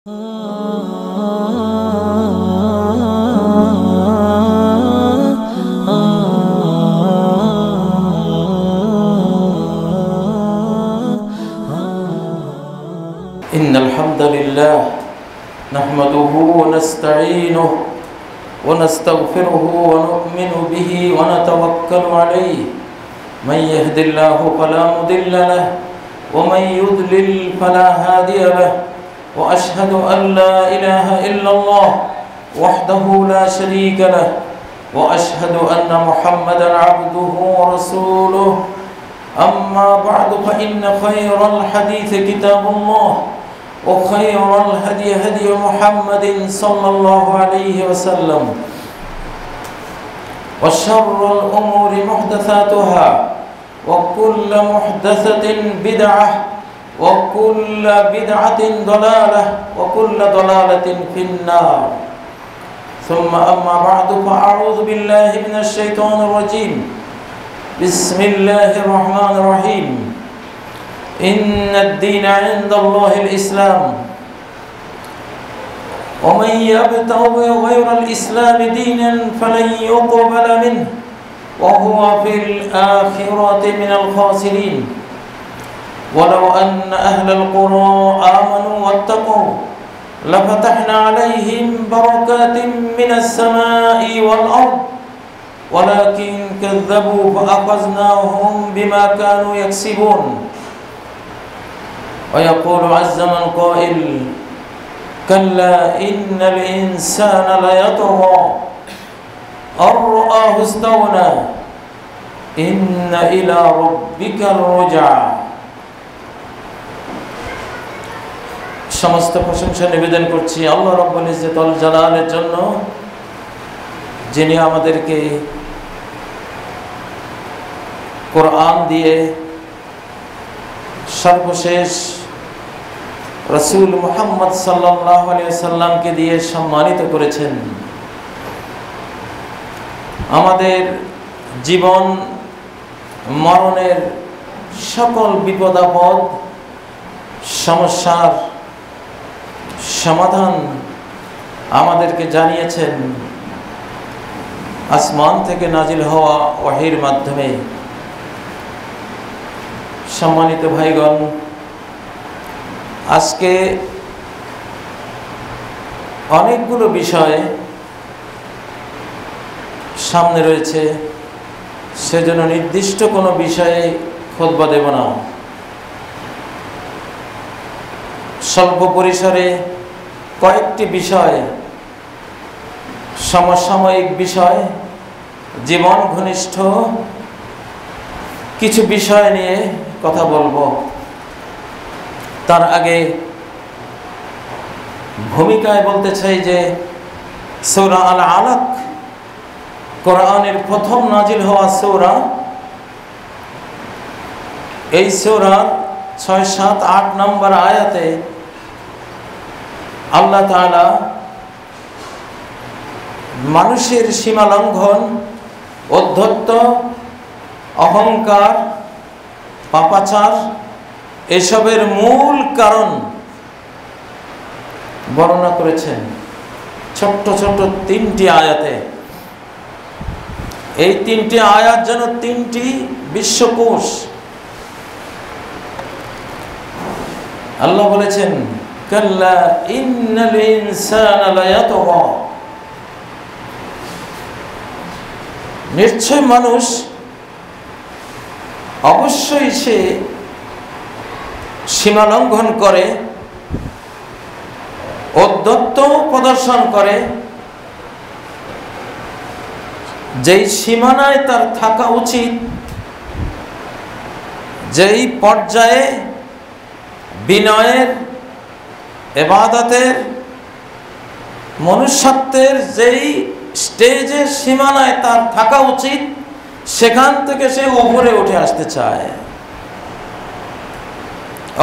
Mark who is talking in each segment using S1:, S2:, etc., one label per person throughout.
S1: إن الحمد لله نحمده ونستعينه ونستغفره ونؤمن به ونتوكل عليه من يهد الله فلا مضل له ومن يضلل فلا هادي له وأشهد أن لا إله إلا الله وحده لا شريك له وأشهد أن محمدا عبده ورسوله أما بعد فإن خير الحديث كتاب الله وخير الهدي هدي محمد صلى الله عليه وسلم وشر الأمور محدثاتها وكل محدثة بدعة وكل بدعة ضلالة وكل ضلالة في النار ثم أما بعد فأعوذ بالله من الشيطان الرجيم بسم الله الرحمن الرحيم إن الدين عند الله الإسلام ومن يبتغي غير الإسلام دينا فلن يقبل منه وهو في الآخرة من الخاسرين ولو أن أهل القرى آمنوا واتقوا لفتحنا عليهم بركات من السماء والأرض ولكن كذبوا فأخذناهم بما كانوا يكسبون ويقول عز من قائل كلا إن الإنسان ليطغى أن رآه استغنى إن إلى ربك الرجعى সমস্ত প্রশংসা নিবেদন করছি আল্লাহ রাব্বুল ইজ্জত ওয়াল জালালের জন্য, যিনি আমাদেরকে কোরআন দিয়ে সর্বশেষ রাসূল মুহাম্মদ সাল্লাল্লাহু আলাইহি ওয়াসাল্লামকে দিয়ে সম্মানিত করেছেন। আমাদের জীবন মরণের সকল বিপদ আপদ সমস্যার সমাধান আমাদেরকে জানিয়েছেন আসমান থেকে নাজিল হওয়া ওহীর মাধ্যমে। সম্মানিত ভাইগণ, আজকে অনেকগুলো বিষয় সামনে রয়েছে, সেজন্য নির্দিষ্ট কোনো বিষয়ে খুতবা দেব না। স্বল্প পরিসরে কয়েকটি বিষয়, সমসাময়িক বিষয়, জীবন ঘনিষ্ঠ কিছু বিষয় নিয়ে কথা বলবো। তার আগে ভূমিকায় বলতে চাই যে সূরা আল আলাক কোরআনের প্রথম নাজিল হওয়া সূরা। এই সূরার 6, 7, 8 নম্বর আয়াতে আল্লাহ তাআলা মানুষের সীমা লঙ্ঘন, অধ্যত্ত, অহংকার, পাপাচার এসবের মূল কারণ বর্ণনা করেছেন ছোট্ট ছোট্ট 3টি আয়াতে। এই 3টি আয়াত যেন 3টি বিশ্বকোষ। আল্লাহ বলেছেন কাল্লা ইন্নাল ইনসানা লায়াতগা, নিশ্চয় মানুষ অবশ্যই সে সীমা লঙ্ঘন করে, অধ্যত্ত প্রদর্শন করে। যেই সীমানায় তার থাকা উচিত, যেই পর্যায়ে বিনয়ের, ইবাদতের, মনুষ্যত্বের যেই স্টেজের সীমানায় তার থাকা উচিত, সেখান থেকে সে উপরে উঠে আসতে চায়,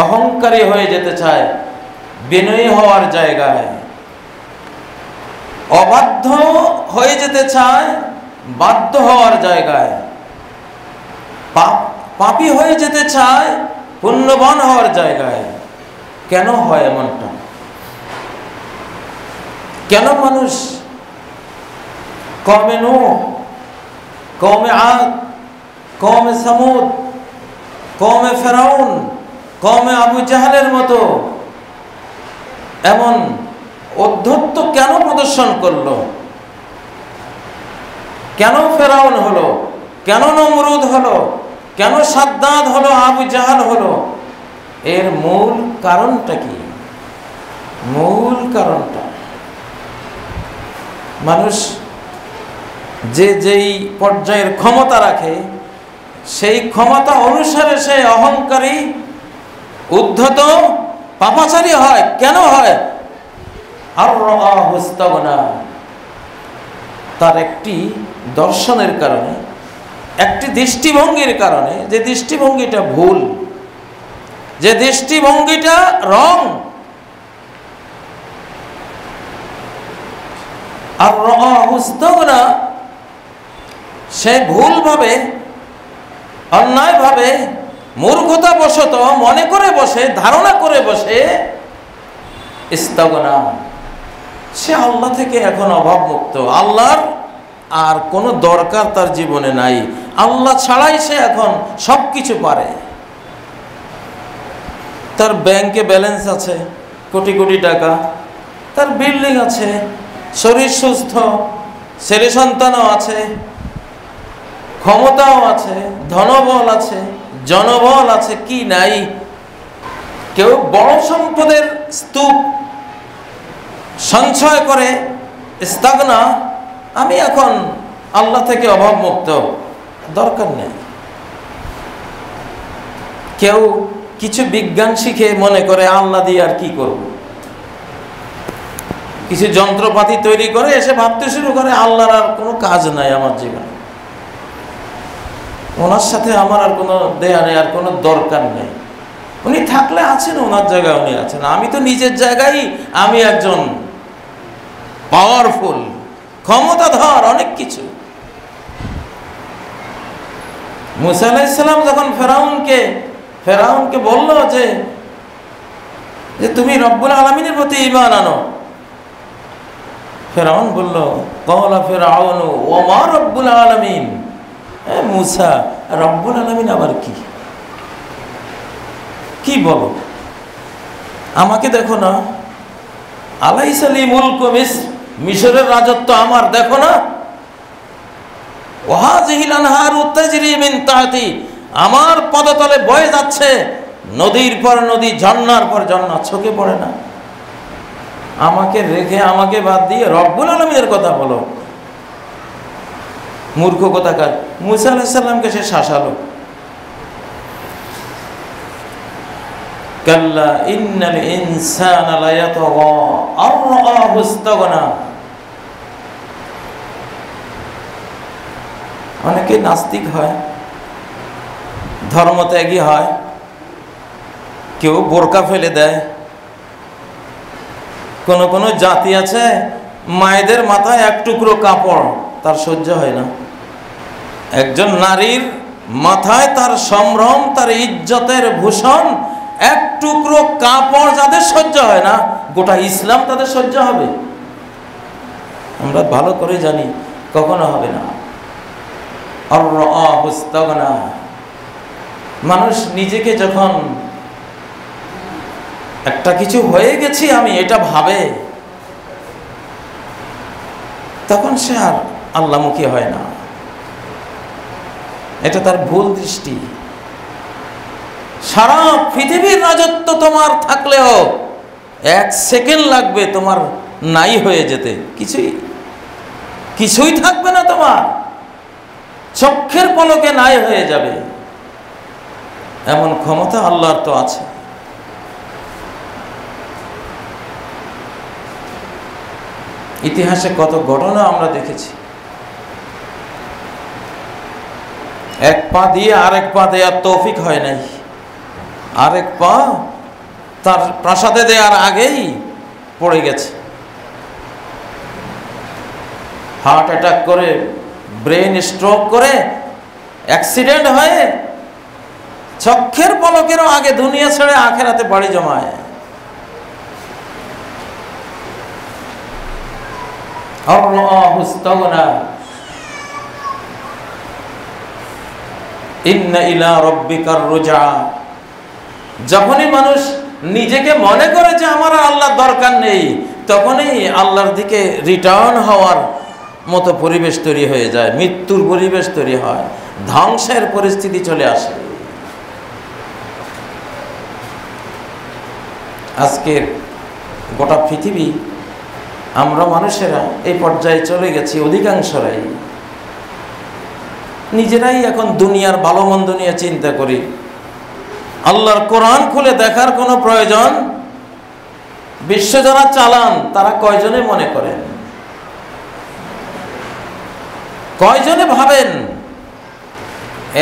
S1: অহংকারী হয়ে যেতে চায়, বিনয়ী হওয়ার জায়গায় অবাধ্য হয়ে যেতে চায়, বাধ্য হওয়ার জায়গায় পাপী হয়ে যেতে চায়, পুণ্যবান হওয়ার জায়গায়। কেন হয় এমনটা? কেন মানুষ কওমে নূহ, কওমে আদ, কওমে সামুদ, কওমে ফেরাউন, কওমে আবু জাহলের মতো এমন অধ্যত্ব কেন প্রদর্শন করলো? কেন ফেরাউন হলো? কেন নমরুদ হলো? কেন সাদ্দাদ হলো? আবু জাহল হলো? এর মূল কারণটা কি? মূল কারণটা মানুষ যেই পর্যায়ের ক্ষমতা রাখে সেই ক্ষমতা অনুসারে সে অহংকারী, উদ্ধত, পাপাচারী হয়। কেন হয়? আর রাহুস্তাগনা, তার একটি দর্শনের কারণে, একটি দৃষ্টিভঙ্গির কারণে, যে দৃষ্টিভঙ্গিটা ভুল, যে দৃষ্টিভঙ্গিটা রং। আর রাহুস্তাগনা, সে ভুলভাবে, অন্যায়ভাবে, মূর্খতা বশত মনে করে বসে, ধারণা করে বসে ইস্তাগনা, সে আল্লাহ থেকে এখন অভাবমুক্ত, আল্লাহর আর কোনো দরকার তার জীবনে নাই, আল্লাহ ছাড়াই সে এখন সব কিছু পারে। তার ব্যাংকে ব্যালেন্স আছে কোটি কোটি টাকা, তার বিল্ডিং আছে, শরীর সুস্থ, ছেলে সন্তানও আছে, ক্ষমতাও আছে, ধনবল আছে, জনবল আছে, কি নাই? কেউ বড় সম্পদের স্তূপ সঞ্চয় করে ইস্তাগনা, আমি এখন আল্লাহ থেকে অভাবমুক্ত, দরকার নেই। কেউ কিছু বিজ্ঞান শিখে মনে করে আল্লাহ দিয়ে আর কি করব, কিছু যন্ত্রপাতি তৈরি করে এসে ভাবতে শুরু করে আল্লাহর আর কোনো কাজ নাই আমার জীবনে, ওনার সাথে আমার আর কোনো দেয়া নেই, আর কোনো দরকার নেই। উনি থাকলে আছেন, ওনার জায়গায় উনি আছেন, আমি তো নিজের জায়গায়, আমি একজন পাওয়ারফুল, ক্ষমতাধর, অনেক কিছু। মুসা আলাইহিস সালাম যখন ফেরাউনকে বলল যে তুমি রব্বুল আলামিনের প্রতি ঈমান আনো, ফেরাউন বলল, ক্বালা ফিরআউন ওয়া মা রব্বুল আলামিন, মুসা রব্বুল আলামিন আবার কি? কি বলো, আমাকে দেখো না? আলাইসা লি মুলকু মিসর, মিশরের রাজত্ব আমার, দেখো না? ওয়াহাযিহিল আনহারু তাজরি মিন তাহতি, আমার পদতলে বয়ে যাচ্ছে নদীর পর নদী, ঝর্ণার পর ঝর্ণা, চোখে পড়ে না? আমাকে রেখে, আমাকে বাদ দিয়ে রব্বুল আলামিনের কথা বলো, মূর্খ কোথাকার। মুসা আলাইহিস সালামকে সে শাসালো, কাল্লা ইন্নাল ইনসানা লায়াতাগা আর রাআহু ইস্তাগনা। অনেকে নাস্তিক হয়, ধর্মত্যাগী হয়, কেউ বোরকা ফেলে দেয়। কোন জাতি আছে মায়েদের মাথায় এক টুকরো কাপড় তার সহ্য হয় না। একজন নারীর মাথায় তার সম্ভ্রম, তার ইজ্জতের ভূষণ, এক টুকরো কাপড় যাদের সহ্য হয় না, গোটা ইসলাম তাদের সহ্য হবে? আমরা ভালো করে জানি কখনো হবে না। আর রাআহু ইস্তাগনা, মানুষ নিজেকে যখন একটা কিছু হয়ে গেছি আমি, এটা ভাবে, তখন সে আর আল্লাহমুখী হয় না। এটা তার ভুল দৃষ্টি। সারা পৃথিবীর রাজত্ব তোমার থাকলেও 1 সেকেন্ড লাগবে তোমার নাই হয়ে যেতে, কিছুই থাকবে না, তোমার চক্ষের পলকে নাই হয়ে যাবে, এমন ক্ষমতা আল্লাহর তো আছে। ইতিহাসে কত ঘটনা আমরা দেখেছি, এক পা দিয়ে আরেক পা দেওয়ার তৌফিক হয় নাই, আরেক পা তার প্রাসাদে দেওয়ার আগেই পড়ে গেছে, হার্ট অ্যাটাক করে, ব্রেন স্ট্রোক করে, অ্যাক্সিডেন্ট হয়ে চক্ষের পলকেরও আগে দুনিয়া ছেড়ে আখেরাতে বাড়ি জমায়। আল্লাহু ইস্তাগনা ইন্না ইলা রাব্বিকার রুজা। যখনই মানুষ নিজেকে মনে করে যে আমার আর আল্লাহর দরকার নেই, তখনই আল্লাহর দিকে রিটার্ন হওয়ার মতো পরিবেশ তৈরি হয়ে যায়, মৃত্যুর পরিবেশ তৈরি হয়, ধ্বংসের পরিস্থিতি চলে আসে। আজকের গোটা পৃথিবী, আমরা মানুষেরা এই পর্যায়ে চলে গেছি, অধিকাংশরাই নিজেরাই এখন দুনিয়ার ভালো মন্দ নিয়ে চিন্তা করি। আল্লাহর কোরআন খুলে দেখার কোনো প্রয়োজন, বিশ্ব যারা চালান তারা কয়জনে মনে করেন, কয়জনে ভাবেন?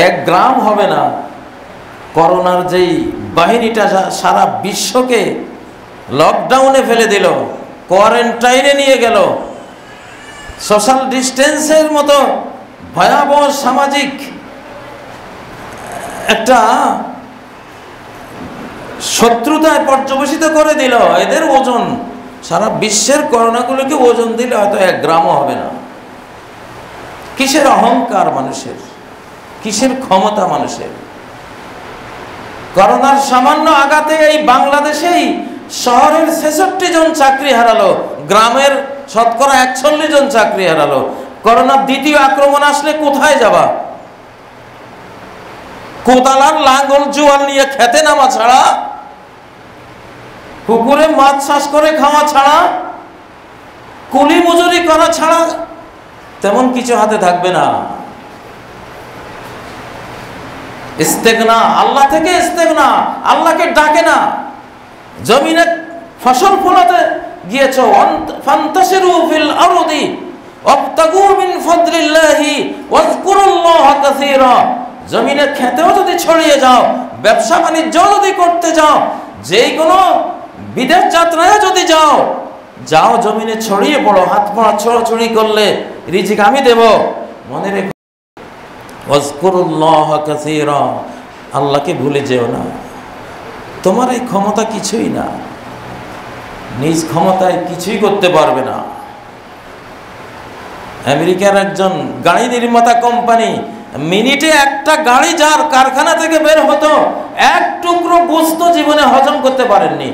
S1: এক গ্রাম হবে না করোনার যেই বাহিনীটা সারা বিশ্বকে লকডাউনে ফেলে দিল, কোয়ারেন্টাইনে নিয়ে গেল, সোশ্যাল ডিস্টেন্সের মতো ভয়াবহ সামাজিক একটা শত্রুতায় পর্যবেসিত করে দিল। এদের ওজন, সারা বিশ্বের করোনাগুলোকে ওজন দিলে হয়তো এক গ্রামও হবে না। কিসের অহংকার মানুষের, কিসের ক্ষমতা মানুষের! করোনার সামান্য আঘাতে এই বাংলাদেশেই শহরের 66 জন চাকরি হারালো, গ্রামের শতকরা 41 জন চাকরি হারালো। করোনার দ্বিতীয় আক্রমণ আসলে কোথায় যাবা? কোদালার লাঙ্গল জোয়াল নিয়ে খেতে নামা ছাড়া, পুকুরে মাছ চাষ করে খাওয়া ছাড়া, কুলি মজুরি করা ছাড়া তেমন কিছু হাতে থাকবে না। ইস্তেগনা, আল্লাহ থেকে ইস্তেগনা, আল্লাহকে ডাকে না। জমিনে ফসল ফলাতে গিয়েছো, ফান্তাশিরু ফিল আরদি ওয়াবতাগু মিন ফাদলিল্লাহি ওয়াজকুরুল্লাহা কাসীরা। জমিনে খেতেও যদি ছড়িয়ে যাও, ব্যবসা বাণিজ্য যদি করতে যাও, যেই কোনো বিদেশ যাত্রায় যদি যাও, যাও জমিনে ছড়িয়ে পড়ো। হাত পা ছড়াছড়ি করলে রিজিক আমি দেব। মনে রেখো, ওয়াজকুরুল্লাহা কাসীরা, আল্লাহকে ভুলে যেও না। তোমার এই ক্ষমতা কিছুই না, নিজ ক্ষমতায় কিছুই করতে পারবে না। আমেরিকার একজন গাড়ি নির্মাতা কোম্পানি, মিনিটে একটা গাড়ি যার কারখানা থেকে বের হতো, এক টুকরো গোস্ত জীবনে হজম করতে পারেননি।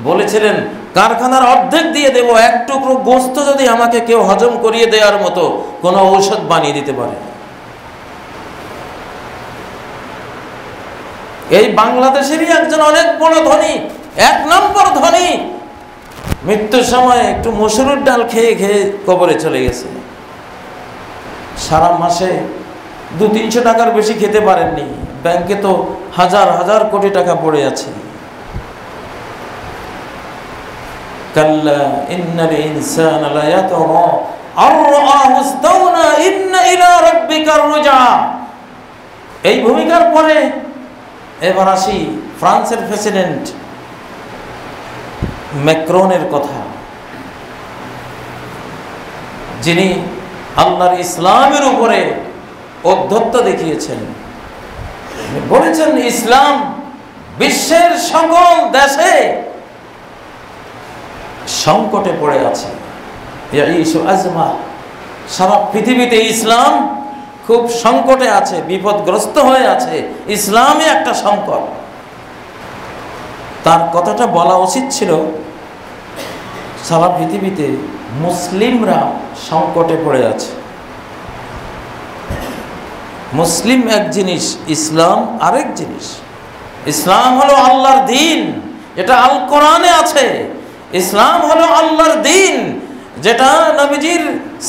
S1: বলেছিলেন কারখানার অর্ধেক দিয়ে দেব, এক টুকরো গোস্ত যদি আমাকে কেউ হজম করিয়ে দেওয়ার মতো কোনো ঔষধ বানিয়ে দিতে পারে। এই বাংলাদেশেরই একজন অনেক বড় ধনী, 1 নম্বর ধনী, মৃত্যুর সময় একটু মসুরের ডাল খেয়ে খেয়ে কবরে চলে গেছে। সারা মাসে 200-300 টাকার বেশি খেতে পারেননি। ব্যাংকে তো হাজার হাজার কোটি টাকা পড়ে আছে। কাল্লা ইন্নাল ইনসানা লায়াতগা আর রাআহু ইস্তাগনা ইন্না ইলা রাব্বিকার রুজা। এই ভূমিকার পরে এবার আসি ফ্রান্সের প্রেসিডেন্ট ম্যাক্রনের কথা, যিনি আল্লাহর ইসলামের উপরে ঔদ্ধত্য দেখিয়েছেন। বলেছেন ইসলাম বিশ্বের সকল দেশে সংকটে পড়ে আছে। সারা পৃথিবীতে ইসলাম খুব সংকটে আছে, বিপদগ্রস্ত হয়ে আছে। ইসলামই একটা সংকট। তার কথাটা বলা উচিত ছিল, সারা পৃথিবীতে মুসলিমরা সংকটে পড়ে আছে। মুসলিম এক জিনিস, ইসলাম আরেক জিনিস। ইসলাম হলো আল্লাহর দ্বীন, এটা আল কোরআনে আছে। ইসলাম হলো আল্লাহর দ্বীন, যেটা নবীজির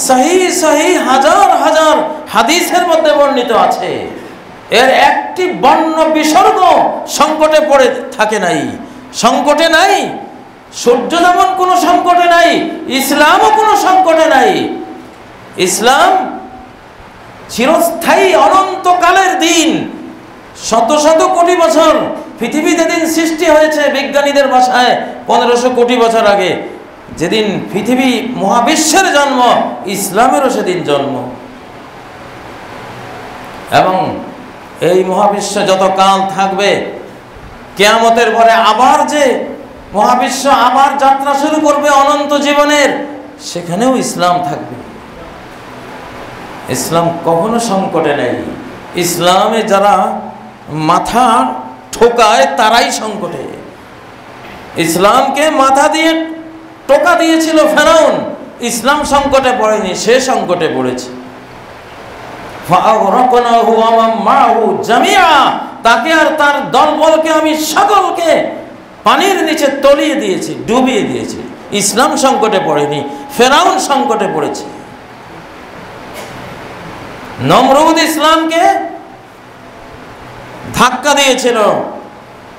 S1: সহি হাজার হাজার হাদিসের মধ্যে বর্ণিত আছে। এর একটি বর্ণ বিসর্গ সংকটে পড়ে থাকে নাই, সংকটে নাই। সূর্য যেমন কোনো সংকটে নাই, ইসলামও কোনো সংকটে নাই। ইসলাম চিরস্থায়ী অনন্তকালের দিন, শত শত কোটি বছর। পৃথিবী যেদিন সৃষ্টি হয়েছে বিজ্ঞানীদের ভাষায় 1500 কোটি বছর আগে, যেদিন পৃথিবী মহাবিশ্বের জন্ম, ইসলামেরও সেদিন জন্ম। এবং এই মহাবিশ্ব যত কাল থাকবে, কিয়ামতের পরে আবার যে মহাবিশ্ব আবার যাত্রা শুরু করবে অনন্ত জীবনের, সেখানেও ইসলাম থাকবে। ইসলাম কখনো সংকটে নেই। ইসলামে যারা মাথা ঠোকায় তারাই সংকটে। ইসলামকে মাথা দিয়ে টোকা দিয়েছিল ফেরাউন, ইসলাম সংকটে পড়েনি, সে সংকটে পড়েছে। তাকে আর তার দলবলকে আমি সকলকে পানির নিচে তলিয়ে দিয়েছি, ডুবিয়ে দিয়েছি। ইসলাম সংকটে পড়েনি, ফেরাউন সংকটে পড়েছে। নমরুদ ইসলামকে ধাক্কা দিয়েছিল,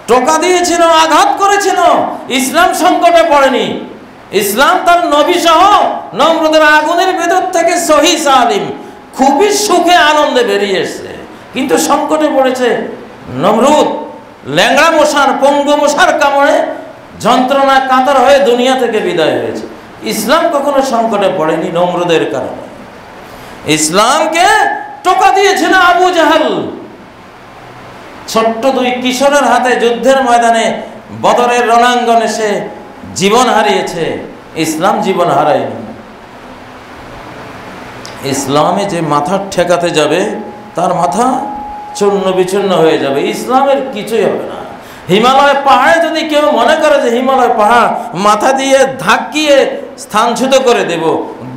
S1: টোকা দিয়েছিল, আঘাত করেছিল, ইসলাম সংকটে পড়েনি। ইসলাম তার নবী সহ নমরুদের আগুনের ভেতর থেকে সহি সালিম খুবই সুখে আনন্দে বেরিয়ে এসছে, কিন্তু সংকটে পড়েছে। নমরুদ ল্যাংড়া মশার, পঙ্গু মশার কামড়ে যন্ত্রণা কাতর হয়ে দুনিয়া থেকে বিদায় হয়েছে। ইসলাম কখনো সংকটে পড়েনি নমরুদের কারণে। ইসলামকে টোকা দিয়েছিল আবু জাহেল, ছোট্ট দুই কিশোরের হাতে যুদ্ধের ময়দানে বদরের রণাঙ্গনে সে জীবন হারিয়েছে, ইসলাম জীবন হারায়নি। ইসলামে যে মাথা ঠেকাতে যাবে তার মাথা চূর্ণ বিচূর্ণ হয়ে যাবে, ইসলামের কিছুই হবে না। হিমালয় পাহাড়ে যদি কেউ মনে করে যে হিমালয় পাহাড় মাথা দিয়ে ধাক্কিয়ে স্থানচ্যুত করে দেব,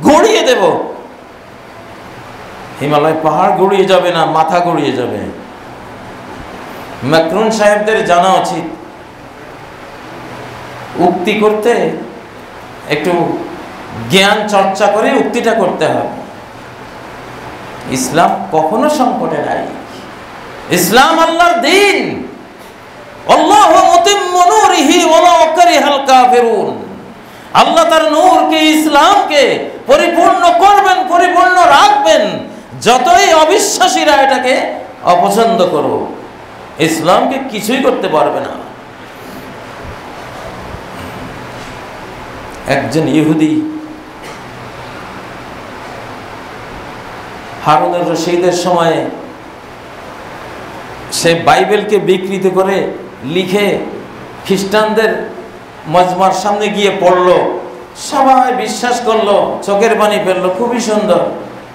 S1: গড়িয়ে দেব, হিমালয় পাহাড় গড়িয়ে যাবে না, মাথা গড়িয়ে যাবে। ম্যাক্রুন সাহেবদের জানা উচিত, উক্তি করতে একটু জ্ঞান চর্চা করে উক্তিটা করতে হবে। ইসলাম কখনো সংকটে নাই। ইসলাম আল্লাহর দ্বীন। আল্লাহু মুতিম্মু নূরিহি ওয়ালাউ কারিহাল কাফিরুন। আল্লাহ তার নূরকে, ইসলামকে পরিপূর্ণ করবেন, পরিপূর্ণ রাখবেন, যতই অবিশ্বাসীরা এটাকে অপছন্দ করুক, ইসলামকে কিছুই করতে পারবে না। একজন ইহুদি হারুনুর রশিদের সময়ে সে বাইবেলকে বিকৃত করে লিখে খ্রিস্টানদের মজমার সামনে গিয়ে পড়লো, সবাই বিশ্বাস করলো, চোখের পানি ফেললো, খুবই সুন্দর,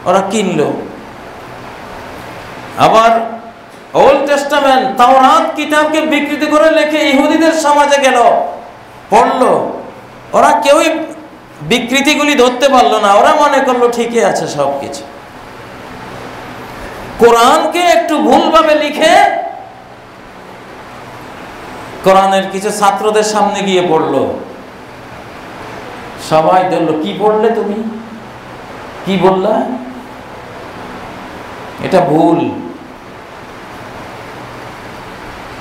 S1: ওরা কিনলো। আবার ওল্ড টেস্টামেন্ট তাওরাত কিতাবকে বিকৃত করে লিখে ইহুদিদের সমাজে গেল, পড়লো, ওরা কেউই বিকৃতিগুলি ধরতে পারলো না, ওরা মনে করলো ঠিকই আছে সবকিছু। কোরআনকে একটু ভুলভাবে লিখে কোরআনের কিছু ছাত্রদের সামনে গিয়ে পড়লো, সবাই বলল, কি পড়লে তুমি, কি বললা, এটা ভুল।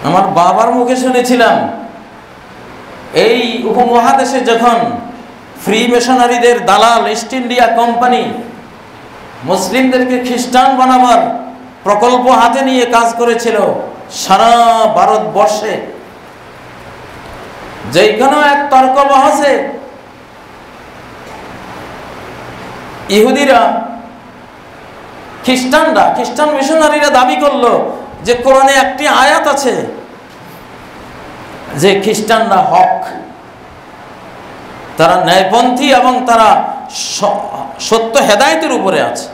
S1: আমার বাবার মুখে শুনেছিলাম, এই উপমহাদেশে যখন ফ্রি মিশনারিদের দালাল ইস্ট ইন্ডিয়া কোম্পানি মুসলিমদেরকে খ্রিস্টান বানাবার প্রকল্প হাতে নিয়ে কাজ করেছিল সারা ভারতবর্ষে, যেখানে এক তর্ক বহসে ইহুদিরা, খ্রিস্টান মিশনারিরা দাবি করলো যে কোরআনে একটি আয়াত আছে যে খ্রিস্টানরা হক, তারা ন্যায়পন্থী এবং তারা সত্য হেদায়েতের উপরে আছে।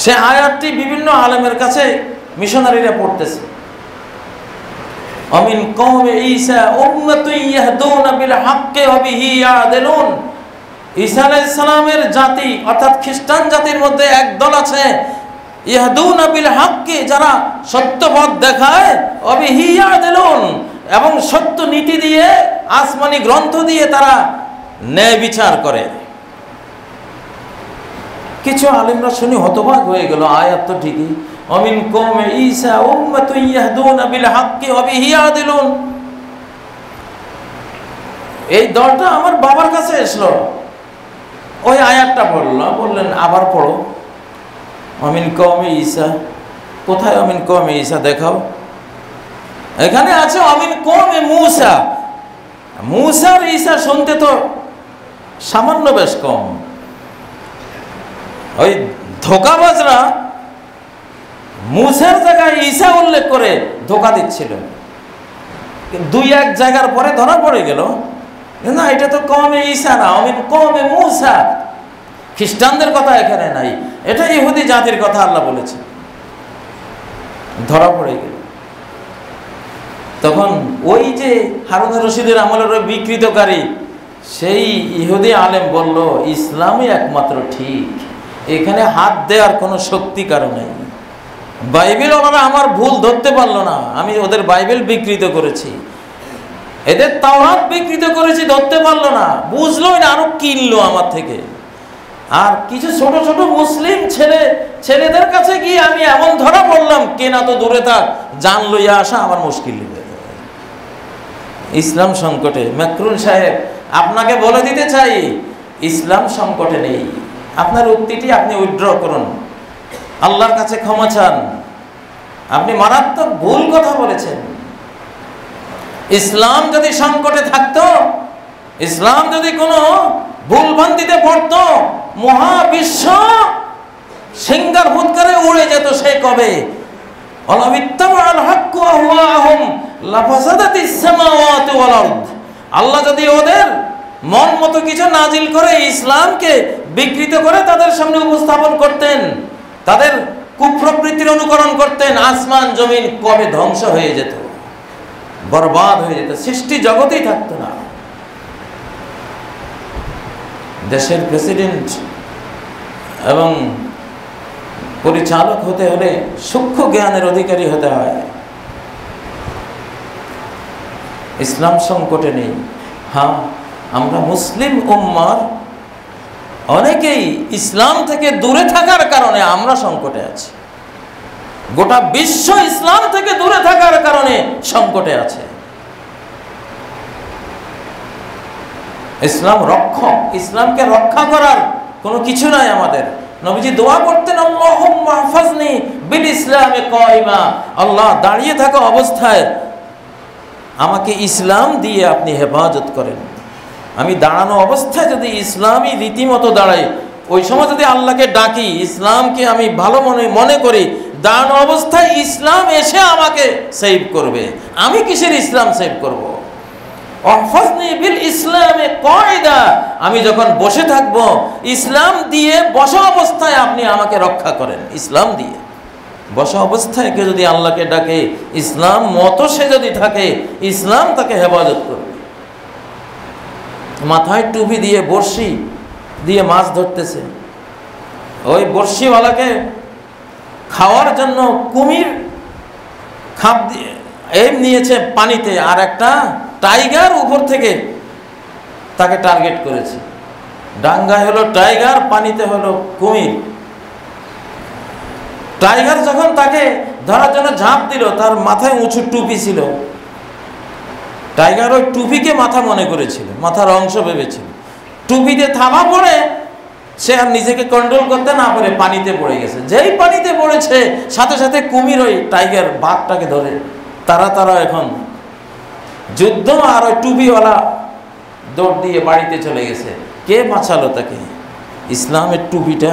S1: সে আয়াতটি বিভিন্ন আলেমের কাছে মিশনারিরা পড়তেছে। আমিন কওমে ঈসা উম্মাতুন ইয়াহদুনা বিল হাক্কি ওয়া বিহি ইয়াদিলুন। ঈসা আলাইহিস সালামের জাতি অর্থাৎ খ্রিস্টান জাতির মধ্যে এক দল আছে, ইয়াহদুনা বিল হাক্কি, যারা সত্য পথ দেখায়, ওয়া বিহি ইয়াদিলুন, এবং সত্য নীতি দিয়ে, আসমানি গ্রন্থ দিয়ে তারা ন্যায় বিচার করে। কিছু আলেমরা শুনে হতবাক হয়ে গেল, আয়াত তো ঠিকই, আমিন কওমে ঈসা উম্মাতুন ইয়াহদুনা বিল হাক্কি ওয়া বিহি ইয়াদিলুন। এই দলটা আমার বাবার কাছে এসলো, ওই আয়াতটা পড়লো, বললেন আবার পড়ো, আমিন কওমে ঈসা। কোথায় আমিন কওমে ঈসা দেখাও? এখানে আছে আমিন কওমে মূসা। মূসা আর ঈসা শুনতে তো সামান্য বেশ কম। ওই ধোঁকাবাজরা মূসার জায়গায় ঈসা উল্লেখ করে ধোঁকা দিচ্ছিল। দুই এক জায়গার পরে ধরা পড়ে গেল না, এটা তো কওমে ঈসা না, আমি কওমে মূসা। খ্রিস্টানদের কথা এখানে নাই, এটা ইহুদি জাতির কথা আল্লাহ বলেছে। ধরা পড়ে গেল। তখন ওই যে হারুন রশিদের আমলের ওই বিকৃতকারী সেই ইহুদি আলেম বলল, ইসলামই একমাত্র ঠিক, এখানে হাত দেওয়ার কোনো শক্তি কারো নেই। বাইবেল ওনারা আমার ভুল ধরতে পারলো না, আমি ওদের বাইবেল বিকৃত করেছি, এদের তাওরাত বিকৃত করেছি, ধরতে পারলো না, বুঝলোই না, আরো কিনলো আমার থেকে। আর কিছু ছোট ছোট মুসলিম ছেলেদের কাছে গিয়ে আমি এমন ধরা পড়লাম, কেনা তো দূরে থাক, জান লইয়া আসা আমার মুশকিল। ইসলাম সংকটে। ম্যাকরুন সাহেব, আপনাকে বলে দিতে চাই, ইসলাম সংকটে নেই। আপনার উক্তিটি আপনি উইথড্র করুন, আল্লাহর কাছে ক্ষমা চান, আপনি মারাত্মক ভুল কথা বলেছেন। ইসলাম যদি সংকটে থাকতো, ইসলাম যদি কোনো ভুলভ্রান্তিতে পড়তো, মহাবিশ্ব সিঙ্গার ফুৎকারে উড়ে যেত সে কবে। আল্লাহ যদি ওদের মন মতো কিছু নাজিল করে ইসলামকে বিকৃত করে তাদের সামনে উপস্থাপন করতেন, তাদের কুপ্রবৃত্তির অনুকরণ করতেন, আসমান জমিন কবে ধ্বংস হয়ে যেত, বরবাদ হয়ে যেত, সৃষ্টি জগতেই থাকতো না। দেশের প্রেসিডেন্ট এবং পরিচালক হতে হলে সূক্ষ্ম জ্ঞানের অধিকারী হতে হয়। ইসলাম সংকটে নেই। হ্যাঁ, আমরা মুসলিম উম্মার অনেকেই ইসলাম থেকে দূরে থাকার কারণে আমরা সংকটে আছি। গোটা বিশ্ব ইসলাম থেকে দূরে থাকার কারণে সংকটে আছে। ইসলাম রক্ষক, ইসলামকে রক্ষা করার কোনো কিছু নাই আমাদের। নবীজি দোয়া করতেন, আল্লাহুম্মা হাফিজনি বিল ইসলামে কায়িমা, আল্লাহ দাঁড়িয়ে থাকা অবস্থায় আমাকে ইসলাম দিয়ে আপনি হেফাজত করেন। আমি দাঁড়ানো অবস্থায় যদি ইসলামী রীতিমতো দাঁড়াই, ওই সময় যদি আল্লাহকে ডাকি, ইসলামকে আমি ভালো মনে করি, দাঁড়ানো অবস্থায় ইসলাম এসে আমাকে সেভ করবে। আমি কিসের ইসলাম সেভ করব? ওয়াহফাজনি বিল ইসলামে কায়দা, আমি যখন বসে থাকব ইসলাম দিয়ে বসা অবস্থায় আপনি আমাকে রক্ষা করেন। ইসলাম দিয়ে বসা অবস্থায় কেউ যদি আল্লাহকে ডাকে, ইসলাম মতো সে যদি থাকে, ইসলাম তাকে হেফাজত করবে। মাথায় টুপি দিয়ে বড়শি দিয়ে মাছ ধরতেছে, ওই বড়শিওয়ালাকে খাওয়ার জন্য কুমির খাপ দিয়ে এম নিয়েছে পানিতে, আর একটা টাইগার উপর থেকে তাকে টার্গেট করেছে। ডাঙ্গায় হলো টাইগার, পানিতে হলো কুমির। টাইগার যখন তাকে ধরার জন্য ঝাঁপ দিল, তার মাথায় উঁচু টুপি ছিল। টাইগার ওই টুপিকে মাথা মনে করেছিল, মাথার অংশ ভেবেছিল। টুপিতে থাবা পড়ে সে আর নিজেকে কন্ট্রোল করতে না পারে পানিতে পড়ে গেছে। যেই পানিতে পড়েছে, সাথে সাথে কুমির ওই টাইগার বাঘটাকে ধরে তারা এখন যুদ্ধ, আর ওই টুপিওয়ালা দৌড় দিয়ে বাড়িতে চলে গেছে। কে বাঁচালো তাকে? ইসলামের টুপিটা।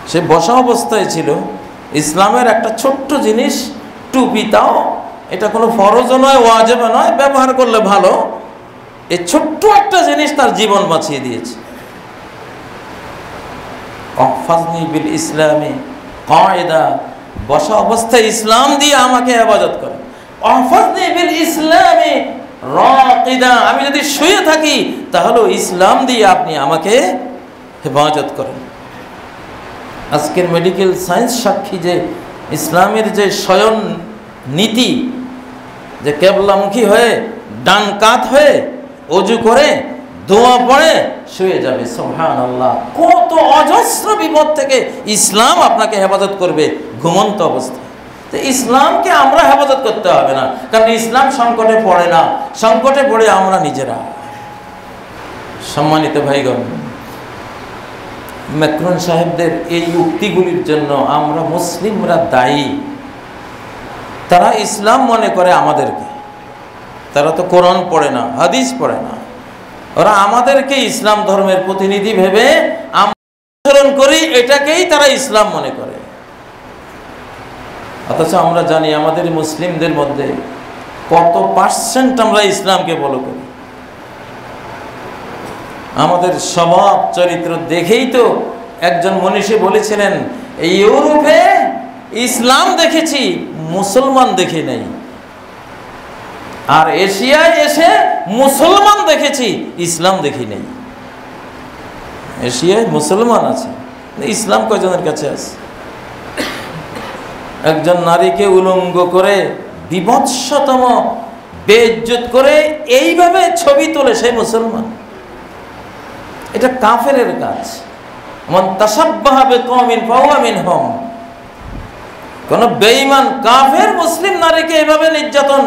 S1: সে বসা অবস্থায় ছিল। ইসলামের একটা ছোট্ট জিনিস টুপি, তাও এটা কোনো ফরজও নয়, ওয়াজিবও নয়, ব্যবহার করলে ভালো। এই ছোট্ট একটা জিনিস তার জীবন বাঁচিয়ে দিয়েছে। ওয়াহফাজনি বিল ইসলামে কায়দা, বসা অবস্থায় ইসলাম দিয়ে আমাকে হেফাজত করে। ওয়াহফাজনি বিল ইসলামে রাকিদা, আমি যদি শুয়ে থাকি তাহলে ইসলাম দিয়ে আপনি আমাকে হেফাজত করেন। আজকের মেডিকেল সায়েন্স সাক্ষী যে ইসলামের যে শয়ন নীতি, যে কেবলামুখী হয়ে ডান কাত হয়ে অজু করে দোয়া পড়ে শুয়ে যাবে, সুবহানাল্লাহ। কত অজস্র বিপদ থেকে ইসলাম আপনাকে হেফাজত করবে ঘুমন্ত অবস্থায়। তো ইসলামকে আমরা হেফাজত করতে হবে না, কারণ ইসলাম সংকটে পড়ে না, সংকটে পড়ে আমরা নিজেরা। সম্মানিত ভাইগণ, ম্যাকরুন সাহেবদের এই উক্তিগুলির জন্য আমরা মুসলিমরা দায়ী। তারা ইসলাম মনে করে আমাদেরকে, তারা তো কোরআন পড়ে না, হাদিস পড়ে না, ওরা আমাদেরকে ইসলাম ধর্মের প্রতিনিধি ভেবে আমরা আচরণ করি, এটাকেই তারা ইসলাম মনে করে। অথচ আমরা জানি আমাদের মুসলিমদের মধ্যে কত পার্সেন্ট আমরা ইসলামকে ফলো করি। আমাদের স্বভাব চরিত্র দেখেই তো একজন মনীষী বলেছিলেন, ইউরোপে ইসলাম দেখেছি, মুসলমান দেখি নাই, আর এশিয়ায় এসে মুসলমান দেখেছি, ইসলাম দেখি নাই। এশিয়ায় মুসলমান আছে, ইসলাম কয়জনের কাছে আছে? একজন নারীকে উলঙ্গ করে বিভৎসতম বেইজ্জত করে এইভাবে ছবি তোলে, সেই মুসলমান। এটা কাফেরের কাজ। মান তাশাব্বাহা বিকওমিন ফাহুয়া মিনহুম। কোন বেঈমান কাফের মুসলিম নারীকে এভাবে নির্যাতন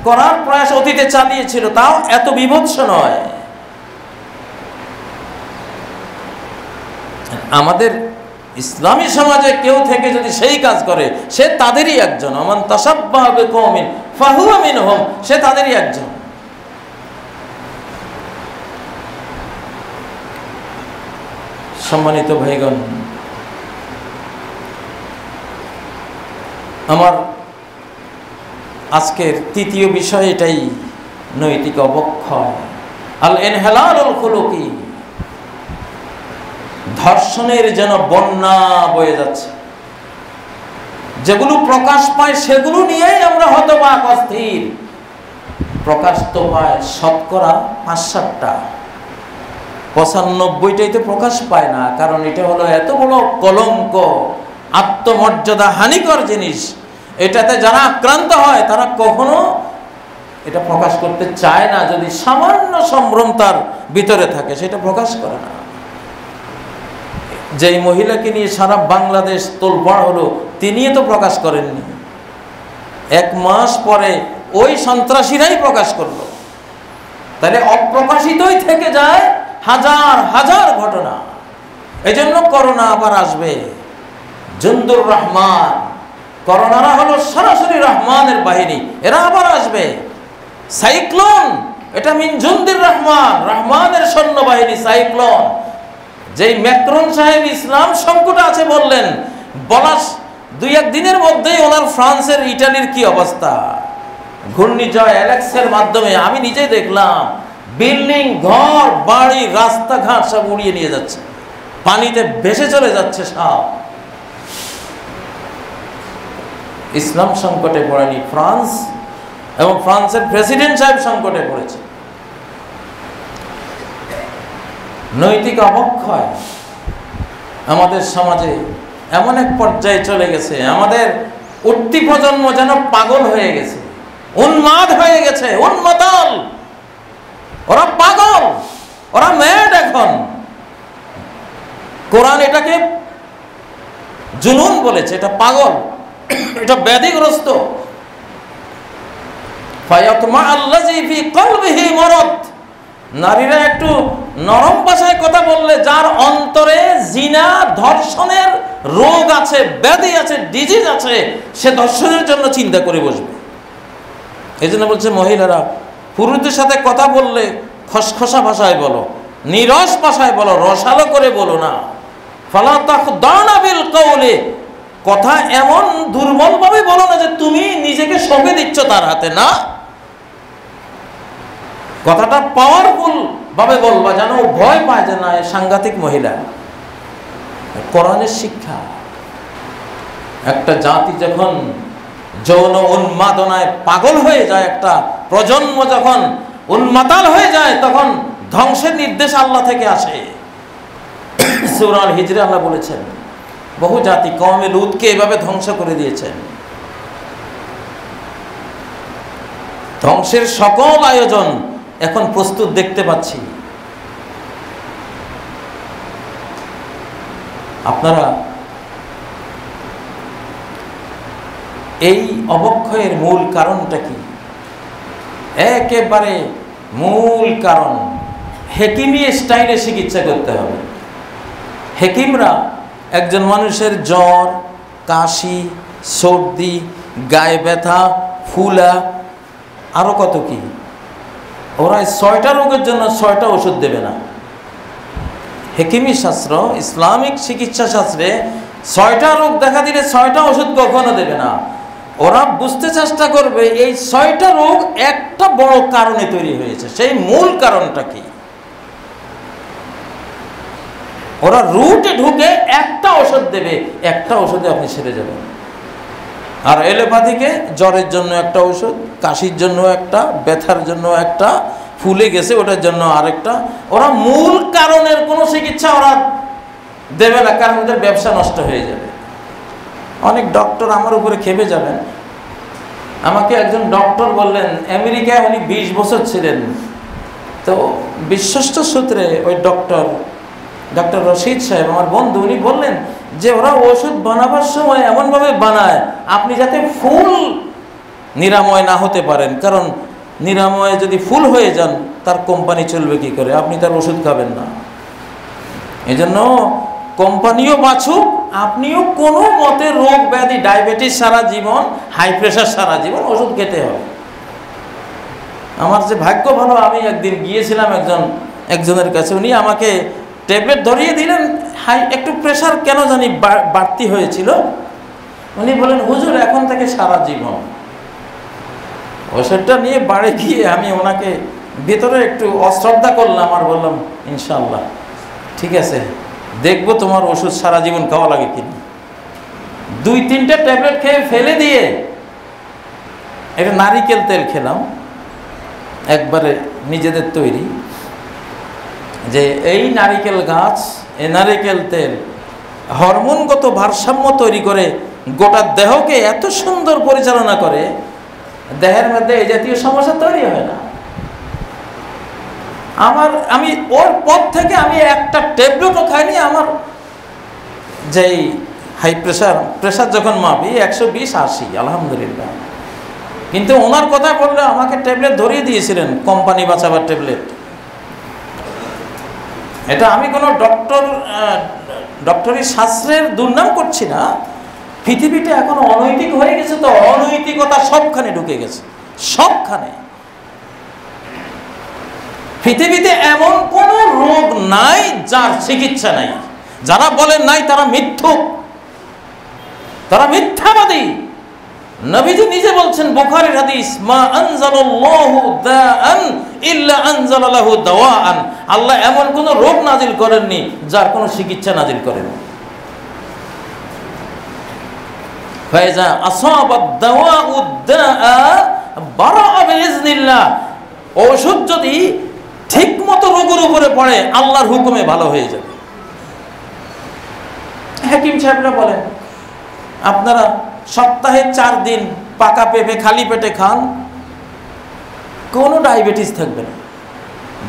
S1: করার প্রয়াস অতীতে চালিয়েছিল, তাও এত বিভৎস নয়। আমাদের ইসলামী সমাজে কেউ থেকে যদি সেই কাজ করে, সে তাদেরই একজন। মান তাশাব্বাহা বিকওমিন ফাহুয়া মিনহুম, সে তাদেরই একজন। সম্মানিত ভাইগণ, আমার আজকের তৃতীয় বিষয় এটাই, নৈতিক অবক্ষয়। আল ইনহিলালুল খুলুকি, ধর্ষণের যেন বন্যা বয়ে যাচ্ছে। যেগুলো প্রকাশ পায় সেগুলো নিয়েই আমরা হতবাক, অস্থির। প্রকাশ তো পায় শতকরা ৫-৭টা, ৯৫টাই তো প্রকাশ পায় না। কারণ এটা হলো এত বড় কলঙ্ক, আত্মমর্যাদা হানিকর জিনিস। এটাতে যারা আক্রান্ত হয় তারা কখনো এটা প্রকাশ করতে চায় না। যদি সামান্য সম্ভ্রম তার ভিতরে থাকে, সেটা প্রকাশ করে না। যেই মহিলাকে নিয়ে সারা বাংলাদেশ তোলপাড় হলো, তিনিও তো প্রকাশ করেননি। ১ মাস পরে ওই সন্ত্রাসীরাই প্রকাশ করলো। তাহলে অপ্রকাশিতই থেকে যায় হাজার হাজার ঘটনা। এজন্য করোনা আবার আসবে। জুন্দুর রহমান, করোনারা হলো সরাসরি রহমানের বাহিনী, এরা আবার আসবে। সাইক্লোন, এটা মিন জুন্দির রহমান, রহমানের সৈন্যবাহিনী সাইক্লোন। যেই ম্যাক্রন সাহেব ইসলাম সংকট আছে বললেন, বলার ২-১ দিনের মধ্যেই ওনার ফ্রান্সের, ইটালির কি অবস্থা। ঘূর্ণিঝড় অ্যালেক্সের মাধ্যমে আমি নিজে দেখলাম, বিল্ডিং, ঘর বাড়ি, রাস্তাঘাট সব উড়িয়ে নিয়ে যাচ্ছে, পানিতে ভেসে চলে যাচ্ছে সব। ইসলাম সংকটে পড়েনি ফ্রান্স, এবং ফ্রান্সের প্রেসিডেন্ট সাহেব সংকটে পড়েছে। নৈতিক অবক্ষয় আমাদের সমাজে এমন এক পর্যায়ে চলে গেছে, আমাদের উঠতি প্রজন্ম যেন পাগল হয়ে গেছে, উন্মাদ হয়ে গেছে, উন্মাতাল। ওরা পাগল, ওরা ম্যাড। এখন কোরআন এটাকে জুনুন বলেছে, এটা পাগল, এটা ব্যাধিগ্রস্ত। ফায়াতমা আল্লাযী ফী কলবিহি মারাদ। নারীরা একটু নরম ভাষায় কথা বললে, যার অন্তরে জিনা, ধর্ষণের রোগ আছে, ব্যাধি আছে, ডিজিজ আছে, সে ধর্ষণের জন্য চিন্তা করে বসবে। এই জন্য বলছে মহিলারা পুরুষদের সাথে কথা বললে খসখসা ভাষায় বলো, নিরস ভাষায় বলো, রসালো করে বলো না। ফালা তাখদানা বিল কওলি, কথা এমন দুর্বলভাবে বলো না যে তুমি নিজেকে সঁপে দিচ্ছ তার হাতে, না। কথাটা পাওয়ারফুল ভাবে বলবা, যেন ও ভয় পায় যে না, সাংঘাতিক মহিলা। কোরআনের শিক্ষা। একটা জাতি যখন যৌন উন্মাদনায় পাগল হয়ে যায়, একটা প্রজন্ম যখন উন্মাতাল হয়ে যায়, তখন ধ্বংসের নির্দেশ আল্লাহ থেকে আসে। সূরা আল হিজরে আল্লাহ বলেছেন, বহু জাতি কওমে লূতকে এভাবে ধ্বংস করে দিয়েছেন। ধ্বংসের সকল আয়োজন এখন প্রস্তুত দেখতে পাচ্ছি। আপনারা এই অবক্ষয়ের মূল কারণটা কি? একেবারে মূল কারণ, হেকিমি স্টাইলে চিকিৎসা করতে হবে। হেকিমরা একজন মানুষের জ্বর, কাশি, সর্দি, গায়ে ব্যথা, ফুলা, আরো কত কি, ওরা ৬টা রোগের জন্য ৬টা ওষুধ দেবে না। হেকিমি শাস্ত্র, ইসলামিক চিকিৎসা শাস্ত্রে ৬টা রোগ দেখা দিলে ৬টা ওষুধ কখনো দেবে না। ওরা বুঝতে চেষ্টা করবে এই ৬টা রোগ একটা বড় কারণে তৈরি হয়েছে, সেই মূল কারণটা কি। ওরা রুটে ঢুকে একটা ওষুধ দেবে, একটা ওষুধে আপনি সেরে যাবেন। আর এলোপ্যাথিকে জ্বরের জন্য একটা ওষুধ, কাশির জন্য একটা, ব্যথার জন্য একটা, ফুলে গেছে ওটার জন্য আরেকটা। ওরা মূল কারণের কোনো চিকিৎসা ওরা দেবে না, কারণ ওদের ব্যবসা নষ্ট হয়ে যাবে। অনেক ডক্টর আমার উপরে খেপে যাবেন। আমাকে একজন ডক্টর বললেন, আমেরিকায় উনি 20 বছর ছিলেন, তো বিশ্বস্ত সূত্রে ওই ডক্টর রশিদ সাহেব আমার বন্ধু, উনি বললেন যে ওরা ওষুধ বানাবার সময় এমনভাবে বানায় আপনি যাতে ফুল নিরাময় না হতে পারেন, কারণ নিরাময় যদি ফুল হয়ে যান তার কোম্পানি চলবে কি করে, আপনি তার ওষুধ খাবেন না। এই জন্য কোম্পানিও বাঁচুক, আপনিও কোনো মতে রোগ ব্যাধি, ডায়াবেটিস সারা জীবন, হাই প্রেশার সারা জীবন, ওষুধ খেতে হবে। আমার যে ভাগ্য ভালো, আমি একদিন গিয়েছিলাম একজনের কাছে, উনি আমাকে ট্যাবলেট ধরিয়ে দিলেন, একটু প্রেশার কেন জানি বাড়তি হয়েছিল। উনি বলেন, হুজুর এখন থেকে সারা জীবন। ওষুধটা নিয়ে বাড়ি গিয়ে আমি ওনাকে ভেতরে একটু অশ্রদ্ধা করলাম আর বললাম, ইনশাল্লাহ ঠিক আছে, দেখবো তোমার ওষুধ সারা জীবন খাওয়া লাগে কিনা। 2-3টা ট্যাবলেট খেয়ে ফেলে দিয়ে একটা নারিকেল তেল খেলাম, একবারে নিজেদের তৈরি, যে এই নারিকেল গাছ, এই নারিকেল তেল হরমোনগত ভারসাম্য তৈরি করে গোটা দেহকে এত সুন্দর পরিচালনা করে, দেহের মধ্যে এই জাতীয় সমস্যা তৈরি হয় না। আমি ওর পর থেকে আমি একটা ট্যাবলেটও খাইনি। আমার যেই হাই প্রেশার যখন মাপি 120/80, আলহামদুলিল্লাহ। কিন্তু ওনার কথা বললে আমাকে ট্যাবলেট ধরিয়ে দিয়েছিলেন, কোম্পানি বাঁচাবার ট্যাবলেট। এটা আমি কোনো ডক্টরি শাস্ত্রের দুর্নাম করছি না। পৃথিবীটা এখন অনৈতিক হয়ে গেছে, তো অনৈতিকতা সবখানে ঢুকে গেছে, সবখানে। পৃথিবীতে এমন কোন রোগ নাই যার চিকিৎসা নাই। যারা বলেন নাই তারা মিথ্যুক, তারা মিথ্যাবাদী। নবীজি নিজে বলছেন, বুখারীর হাদিস, মা আনজালাল্লাহু দাআন ইল্লা আনজালা লাহু দাওয়াআন। আল্লাহ এমন কোন রোগ নাজিল করেননি যার কোনো চিকিৎসা নাজিল করেন। ফাইজা আসাবাদ দাওয়াউ দাআ বারাআ বিইজনিল্লাহ। ঔষধ যদি ঠিকমতো রোগের উপরে পড়ে আল্লাহর হুকুমে ভালো হয়ে যাবে। হাকিম সাহেবরা বলেন, আপনারা সপ্তাহে 4 দিন পাকা পেঁপে খালি পেটে খান, কোনো ডায়াবেটিস থাকবে না।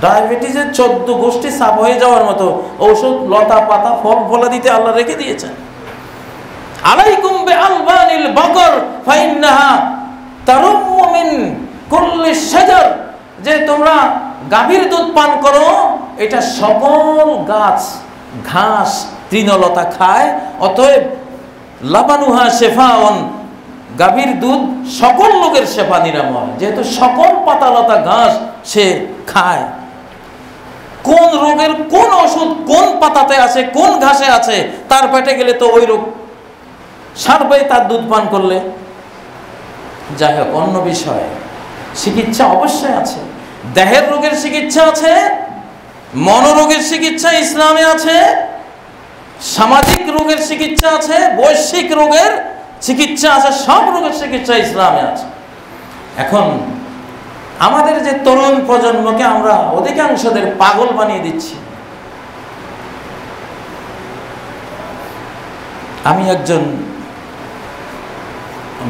S1: ডায়াবেটিসের 14 গোষ্ঠী সাফ হয়ে যাওয়ার মতো ঔষধ, লতা পাতা, ফল ফলা দিতে আল্লাহ রেখে দিয়েছেন। আলাইকুম বিআলবানিল বাকর ফাইন্নাহা তারুম্মু মিন কুল্লি শাজার। যে তোমরা গাভীর দুধ পান করো, এটা সকল গাছ, ঘাস, তৃণলতা খায়, অতএব লাবানুহা শেফাউন, গাভীর দুধ সকল লোকের শেফা, নিরাময়। যেহেতু সকল পাতালতা ঘাস সে খায়, কোন রোগের কোন ওষুধ কোন পাতাতে আছে, কোন ঘাসে আছে, তার পেটে গেলে তো ওই রোগ সারবে তার দুধ পান করলে। যাই হোক, অন্য বিষয়, চিকিৎসা অবশ্যই আছে। দেহের রোগের চিকিৎসা আছে, মনোরোগের চিকিৎসা ইসলামে আছে, সামাজিক রোগের চিকিৎসা আছে, বৈশ্বিক রোগের চিকিৎসা আছে, সব রোগের চিকিৎসা ইসলামে আছে। এখন আমাদের যে তরুণ প্রজন্মকে আমরা অধিকাংশদের পাগল বানিয়ে দিচ্ছি। আমি একজন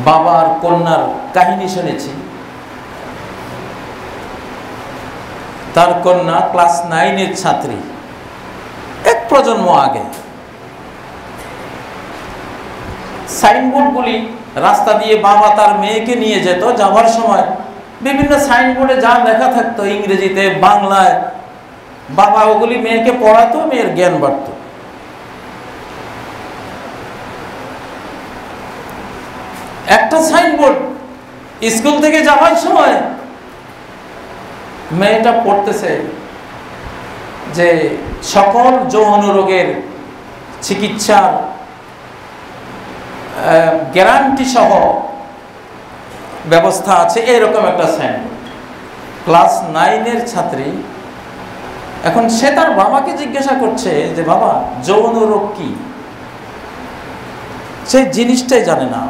S1: বাবার কন্যার কাহিনী শুনেছি। তার কন্যা ক্লাস 9-এর ছাত্রী, এক প্রজন্ম আগে। সাইনবোর্ডগুলি রাস্তা দিয়ে বাবা তার মেয়েকে নিয়ে যেত, যাওয়ার সময় বিভিন্ন সাইনবোর্ডে যা লেখা থাকতো ইংরেজিতে, বাংলায়, বাবা ওগুলি মেয়েকে পড়াতো, মেয়ের জ্ঞান বাড়ত। একটা সাইনবোর্ড স্কুল থেকে যাওয়ার সময় মেয়েটা পড়তেছে যে সকল যৌন রোগের চিকিৎসার গ্যারান্টি সহ ব্যবস্থা আছে, এরকম একটা সাইনবোর্ড। ক্লাস 9-এর ছাত্রী এখন সে তার বাবাকে জিজ্ঞাসা করছে যে বাবা যৌন রোগ কি, সেই জিনিসটাই জানে না,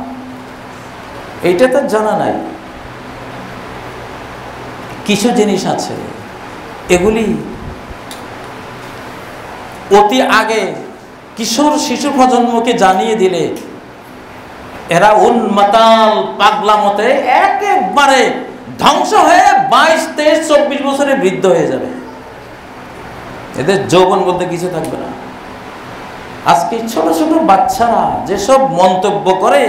S1: এইটা তো জানা নাই। কিছু জিনিস আছে এগুলি অতি আগে কিশোর শিশু প্রজন্মকে জানিয়ে দিলে এরা উন্মাতাল পাগলা মতে একেবারে ধ্বংস হয়ে 22, 23, 24 বছরে বৃদ্ধ হয়ে যাবে। এদের যৌবন বলতে কিছু থাকবে না। আজকে ছোট ছোট বাচ্চারা যেসব মন্তব্য করে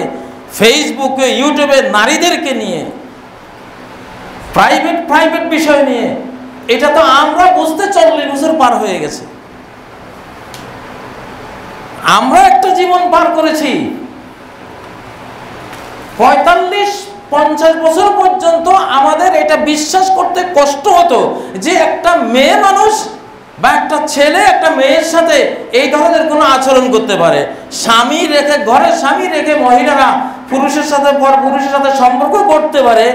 S1: ফেসবুকে, ইউটিউবে নারীদেরকে নিয়ে, প্রাইভেট বিষয় নিয়ে, এটা তো আমরা বুঝতে 40 বছর পার হয়ে গেছে। আমরা একটা জীবন পার করেছি, 45-50 বছর পর্যন্ত আমাদের এটা বিশ্বাস করতে কষ্ট হতো যে একটা মেয়ে মানুষ বা একটা ছেলে একটা মেয়ের সাথে এই ধরনের কোনো আচরণ করতে পারে। স্বামী রেখে, ঘরে স্বামী রেখে মহিলারা পুরুষের সাথে সম্পর্ক করতে পারে।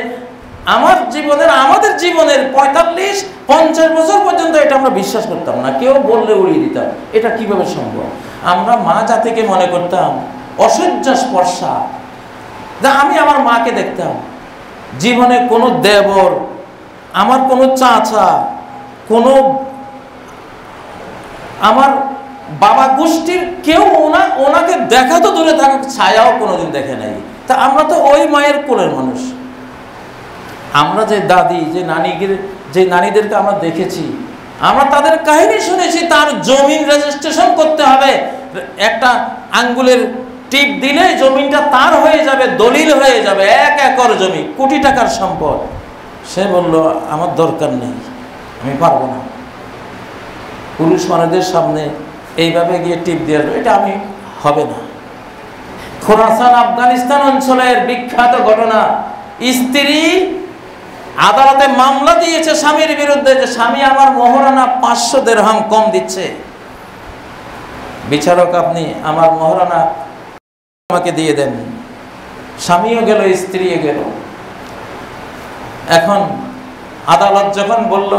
S1: আমাদের জীবনের 45-50 বছর পর্যন্ত এটা আমরা বিশ্বাস করতাম না, কেউ বললে উড়িয়ে দিতাম। এটা কিভাবে সম্ভব? আমরা মা জাতিকে মনে করতাম অসহ্য স্পর্শা। আমি আমার মাকে দেখতাম, জীবনে কোনো দেবর, আমার কোনো চাচা, কোনো আমার বাবা গোষ্ঠীর কেউ ওনাকে দেখা তো দূরে থাকুক, ছায়াও কোনোদিন দেখে নাই। তা আমরা তো ওই মায়ের কোলের মানুষ। আমরা যে দাদি, যে নানীদেরকে আমরা দেখেছি, আমরা তাদের কাহিনী শুনেছি, তার জমিন রেজিস্ট্রেশন করতে হবে, একটা আঙ্গুলের টিপ দিলে জমিনটা তার হয়ে যাবে, দলিল হয়ে যাবে, 1 একর জমি, কোটি টাকার সম্পদ। সে বলল আমার দরকার নেই, আমি পারবো না। পুরুষ মানুষদের সামনে এইভাবে গিয়ে টিপ দিয়ে এটা আমি হবে না। খোরাসান আফগানিস্তান অঞ্চলের বিখ্যাত ঘটনা, স্ত্রী আদালতে মামলা দিয়েছে স্বামীর বিরুদ্ধে যে স্বামী আমার মোহরানা 500 দিরহাম কম দিচ্ছে, বিচারক আপনি আমার মোহরানা আমাকে দিয়ে দেন। স্বামীও গেল, স্ত্রীও গেল। এখন আদালত যখন বলল,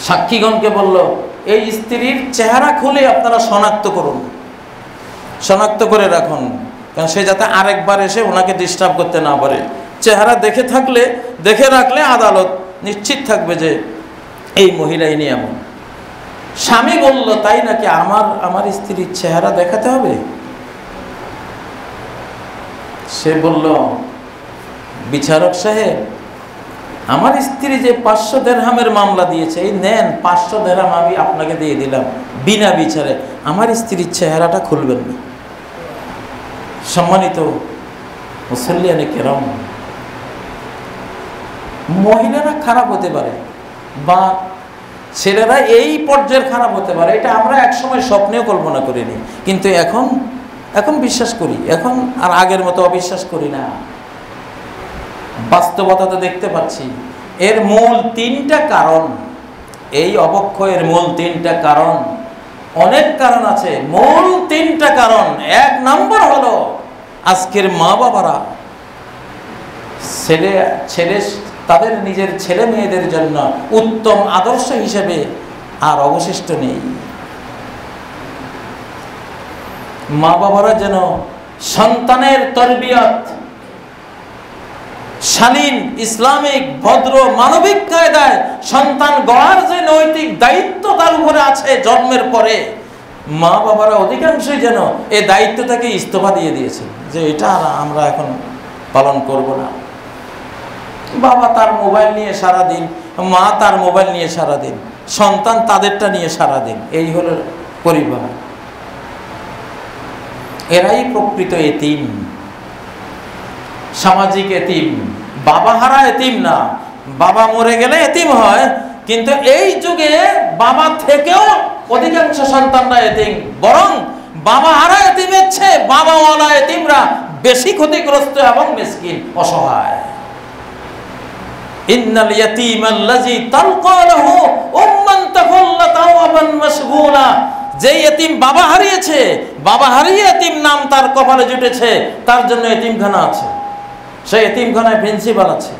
S1: সাক্ষীগণকে বলল এই স্ত্রীর চেহারা খুলে আপনারা শনাক্ত করুন, শনাক্ত করে রাখুন, কারণ সে যাতে আরেকবার এসে ওনাকে ডিস্টার্ব করতে না পারে। চেহারা দেখে রাখলে আদালত নিশ্চিত থাকবে যে এই মহিলা ইনি এমন। স্বামী বলল তাই নাকি, আমার স্ত্রীর চেহারা দেখাতে হবে? সে বলল বিচারক সাহেব, আমার স্ত্রী যে 500 দিরহামের মামলা দিয়েছে, এই নেন 500 দিরহাম আমি আপনাকে দিয়ে দিলাম বিনা বিচারে, আমার স্ত্রীর চেহারাটা খুলবেন না। সম্মানিত মুসল্লিয়ানে কেরাম, মহিলারা খারাপ হতে পারে বা ছেলেরা এই পর্যায়ের খারাপ হতে পারে, এটা আমরা একসময় স্বপ্নেও কল্পনা করিনি, কিন্তু এখন বিশ্বাস করি। এখন আর আগের মতো অবিশ্বাস করি না, বাস্তবতা তো দেখতে পাচ্ছি। এর মূল 3টা কারণ, এই অবক্ষয়ের মূল 3টা কারণ, অনেক কারণ আছে, মূল 3টা কারণ। 1 নম্বর হলো আজকের মা বাবারা ছেলে তাদের নিজের ছেলে মেয়েদের জন্য উত্তম আদর্শ হিসেবে আর অবশিষ্ট নেই। মা বাবারা যেন সন্তানের তরবিয়ত শালীন, ইসলামিক, ভদ্র, মানবিক কায়দায় সন্তান গড়ার যে নৈতিক দায়িত্ব তার উপরে আছে জন্মের পরে, মা বাবারা অধিকাংশই যেন এই দায়িত্বটাকে ইস্তফা দিয়ে দিয়েছে যে এটা আমরা এখন পালন করব না। বাবা তার মোবাইল নিয়ে সারাদিন, মা তার মোবাইল নিয়ে সারাদিন, সন্তান তাদেরটা নিয়ে সারাদিন, এই হলো পরিবার। এরাই প্রকৃত এতিম, সামাজিক এতিম। বাবা হারা এতিম না, বাবা মরে গেলে এতিম হয়, কিন্তু এই যুগে বাবা থেকেও অধিকাংশ সন্তানরা এতিম, বরং বাবা হারা এতিমের চেয়ে বাবাওয়ালা এতিমরা বেশি ক্ষতিগ্রস্ত এবং মিসকিন, অসহায়। ইন্নাল ইয়াতীমাল্লাযী তালকা লাহু উম্মান তাফাল্লাতাও আবান মাশগুলা, যে এতিম বাবা হারিয়েছে, বাবা হারিয়ে এতিম নাম তার কপালে জুটেছে, তার জন্য এতিমখানা আছে, সেই এতিমখানায় প্রিন্সিপাল আছে,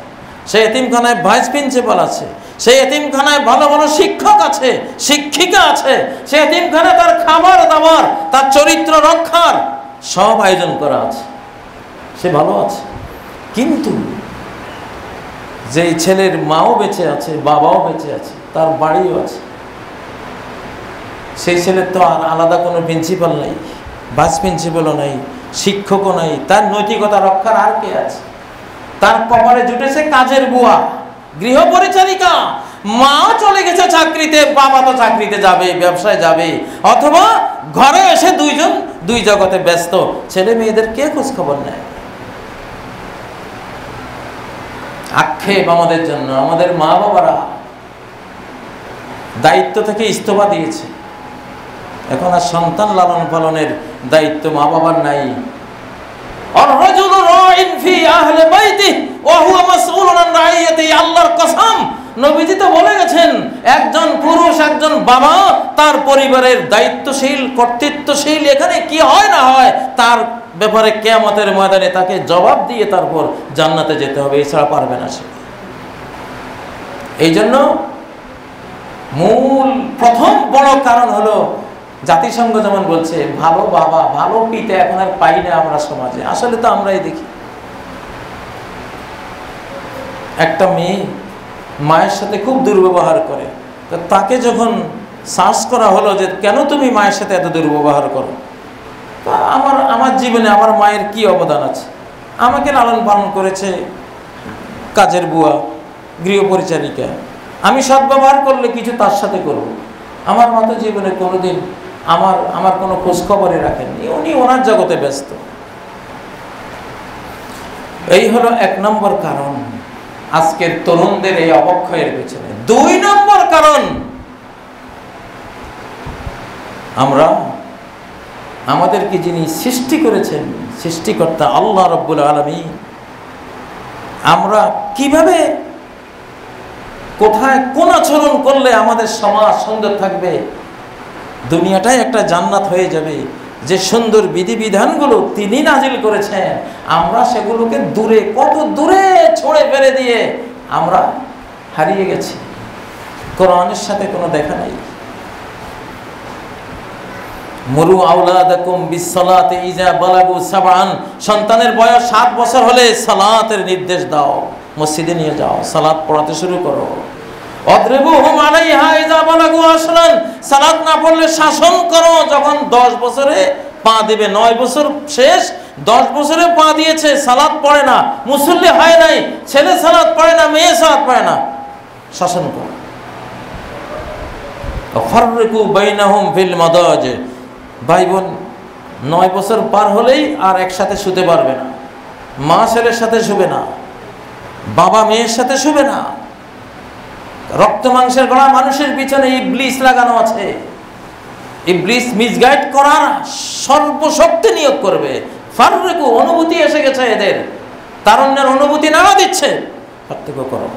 S1: সেই এতিমখানায় ভাইস প্রিন্সিপাল আছে, সেই এতিমখানায় ভালো ভালো শিক্ষক আছে, শিক্ষিকা আছে, সেই এতিমখানায় তার খাবার দাবার, তার চরিত্র রক্ষার সব আয়োজন করা আছে, সে ভালো আছে। কিন্তু যেই ছেলের মাও বেঁচে আছে, বাবাও বেঁচে আছে, তার বাড়িও আছে, সেই ছেলের তো আর আলাদা কোনো প্রিন্সিপাল নাই, ভাইস প্রিন্সিপালও নাই, শিক্ষকও নাই, তার নৈতিকতা রক্ষার আর কে আছে? তার কপালে জুটেছে কাজের বুয়া, গৃহ পরিচারিকা। মা চলে গেছে চাকরিতে, বাবা তো চাকরিতে যাবে, ব্যবসায় যাবে, অথবা ঘরে এসে দুইজন দুই জগতে ব্যস্ত। ছেলে মেয়েদের কে খোঁজ খবর নেয়? আক্ষেপ আমাদের জন্য। আমাদের মা বাবারা দায়িত্ব থেকে ইস্তফা দিয়েছে, এখন আর সন্তান লালন পালনের দায়িত্ব মা বাবার নাই। আল্লাহর কসম, নবীজি তো বলে গেছেন, একজন পুরুষ, একজন বাবা তার পরিবারের দায়িত্বশীল, কর্তৃত্বশীল। এখানে কি হয় না হয় তার ব্যাপারে কিয়ামতের ময়দানে তাকে জবাব দিয়ে তারপর জান্নাতে যেতে হবে, এছাড়া পারবে না সে। এই জন্য মূল প্রথম বড় কারণ হলো, জাতিসংঘ যেমন বলছে, ভালো বাবা, ভালো পিতা এখন আর পাই না আমরা সমাজে। আসলে তো আমরাই দেখি, একটা মেয়ে মায়ের সাথে খুব দুর্ব্যবহার করে, তো তাকে যখন সার্চ করা হলো যে কেন তুমি মায়ের সাথে এত দুর্ব্যবহার করো, আমার জীবনে আমার মায়ের কি অবদান আছে? আমাকে লালন পালন করেছে কাজের বুয়া, গৃহ পরিচারিকা। আমি সদ্ব্যবহার করলে কিছু তার সাথে করব। আমার মা তো জীবনে কোনোদিন আমার কোনো খোঁজখবরে রাখেননি, উনি ওনার জগতে ব্যস্ত। এই হলো 1 নম্বর কারণ আজকের তরুণদের এই অবক্ষয়ের পেছনে। 2 নম্বর কারণ, আমরা আমাদেরকে যিনি সৃষ্টি করেছেন, সৃষ্টিকর্তা আল্লাহ রাব্বুল আলামিন, আমরা কিভাবে, কোথায় কোন আচরণ করলে আমাদের সমাজ সুন্দর থাকবে, দুনিয়াটাই একটা জান্নাত হয়ে যাবে, যে সুন্দর বিধিবিধানগুলো তিনি নাজিল করেছেন, আমরা সেগুলোকে দূরে, কত দূরে ছড়ে ফেলে দিয়ে আমরা হারিয়ে গেছি। কোরআনের সাথে কোনো দেখা নাই। মুরু আওলাদাকুম বিসসালাতি ইজা বালাগু সাবআন, সন্তানের বয়স 7 বছর হলে সালাতের নির্দেশ দাও, মসজিদে নিয়ে যাও, সালাত পড়াতে শুরু করো। অদ্রিবুহুম আলাইহা ইজা বালাগু আশরান, সালাত না পড়লে শাসন করো। যখন 10 বছরে পা দিবে, 9 বছর শেষ, 10 বছরে পা দিয়েছে, সালাত পড়ে না, মুসল্লি হয় নাই, ছেলে সালাত পড়ে না, মেয়ে সালাত পড়ে না, শাসন করো। ফাররিকু বাইনাহুম ফিল মাদাজি, ভাই বোন 9 বছর পার হলেই আর একসাথে শুতে পারবে না, মা ছেলের সাথে শুবে না, বাবা মেয়ের সাথে শুবে না। রক্ত মাংসের গড়া মানুষের পিছনে ইবলিস লাগানো আছে। ইবলিস মিসগাইড করার সর্বশক্তি নিয়োগ করবে। ফাররিকু, অনুভূতি এসে গেছে এদের, তারুণ্যের অনুভূতি নাড়া দিচ্ছে, পার্থক্য করো।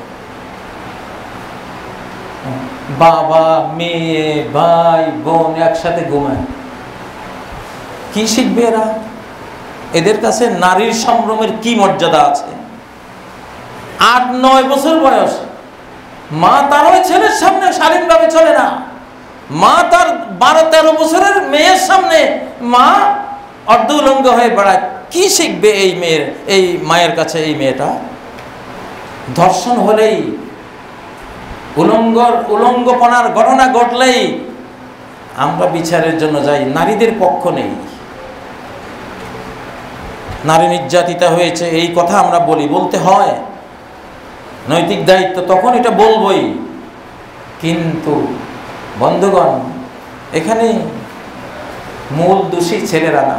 S1: বাবা মেয়ে ভাই বোন একসাথে ঘুমায়, কি শিখবে এরা? এদের কাছে নারীর সম্ভ্রমের কি মর্যাদা আছে? 8-9 বছর বয়স, মা তার ওই ছেলের সামনে শালীনভাবে চলে না, মা তার 12-13 বছরের মেয়ের সামনে মা অর্ধ উলঙ্গ হয়ে বেড়ায়। কি শিখবে এই মেয়ের, এই মায়ের কাছে এই মেয়েটা? ধর্ষণ হলেই, উলঙ্গপনার ঘটনা ঘটলেই আমরা বিচারের জন্য যাই, নারীদের পক্ষ নেই। নারী নির্যাতিতা হয়েছে এই কথা আমরা বলতে হয়, নৈতিক দায়িত্ব, তখন এটা বলবই। কিন্তু বন্ধুগণ, এখানে মূল দোষী ছেলেরা না,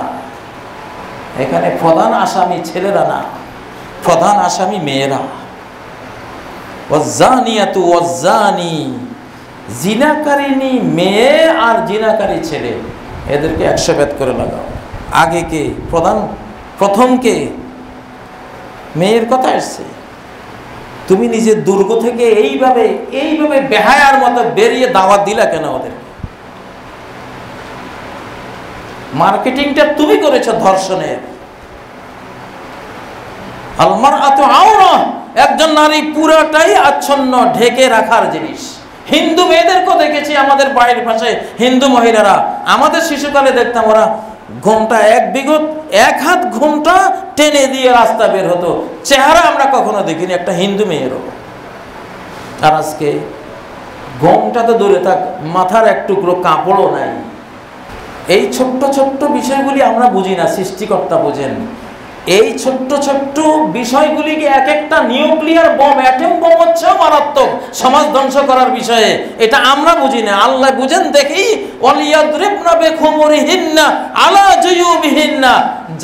S1: এখানে প্রধান আসামি ছেলেরা না, প্রধান আসামি মেয়েরা। ওয়াজ্জানিয়াতু ওয়াজ্জানি, জিনাকারিনী মেয়ে আর জিনাকারী ছেলে, এদেরকে 100 বেত করে লাগাও। আগে কে প্রথম কে? মেয়ের কথা আসছে। তুমি নিজের দুর্গ থেকে এইভাবে বেহায়ার মতো বেরিয়ে দাওয়াত দিলা কেন ওদের? মার্কেটিংটা তুমি করেছো ধর্ষণের। আল মারআতু আওরা, একজন নারী পুরাটাই আচ্ছন্ন ঢেকে রাখার জিনিস। হিন্দু মেয়েদেরকেও দেখেছি আমাদের বাড়ির পাশে হিন্দু মহিলারা, আমাদের শিশুকালে দেখতাম ওরা ঘোমটা এক হাত ঘোমটা টেনে দিয়ে রাস্তা বের হতো, চেহারা আমরা কখনো দেখিনি একটা হিন্দু মেয়েরও। আর আজকে ঘোমটা তো দূরে থাক, মাথার এক টুকরো কাপড়ও নাই। এই ছোট্ট ছোট্ট বিষয়গুলি আমরা বুঝি না, সৃষ্টিকর্তা বোঝেন। এই ছোট্ট ছোট্ট বিষয়গুলিকে এক একটা নিউক্লিয়ার বম, অ্যাটম বম হচ্ছে মারাত্মক সমাজ ধ্বংস করার বিষয়ে, এটা আমরা বুঝি না, আল্লাহ বুঝেন। দেখি ওয়ালিয়াদরিবনা বিখুমুরিহিন্না আলা জুয়ুবিহিন্না,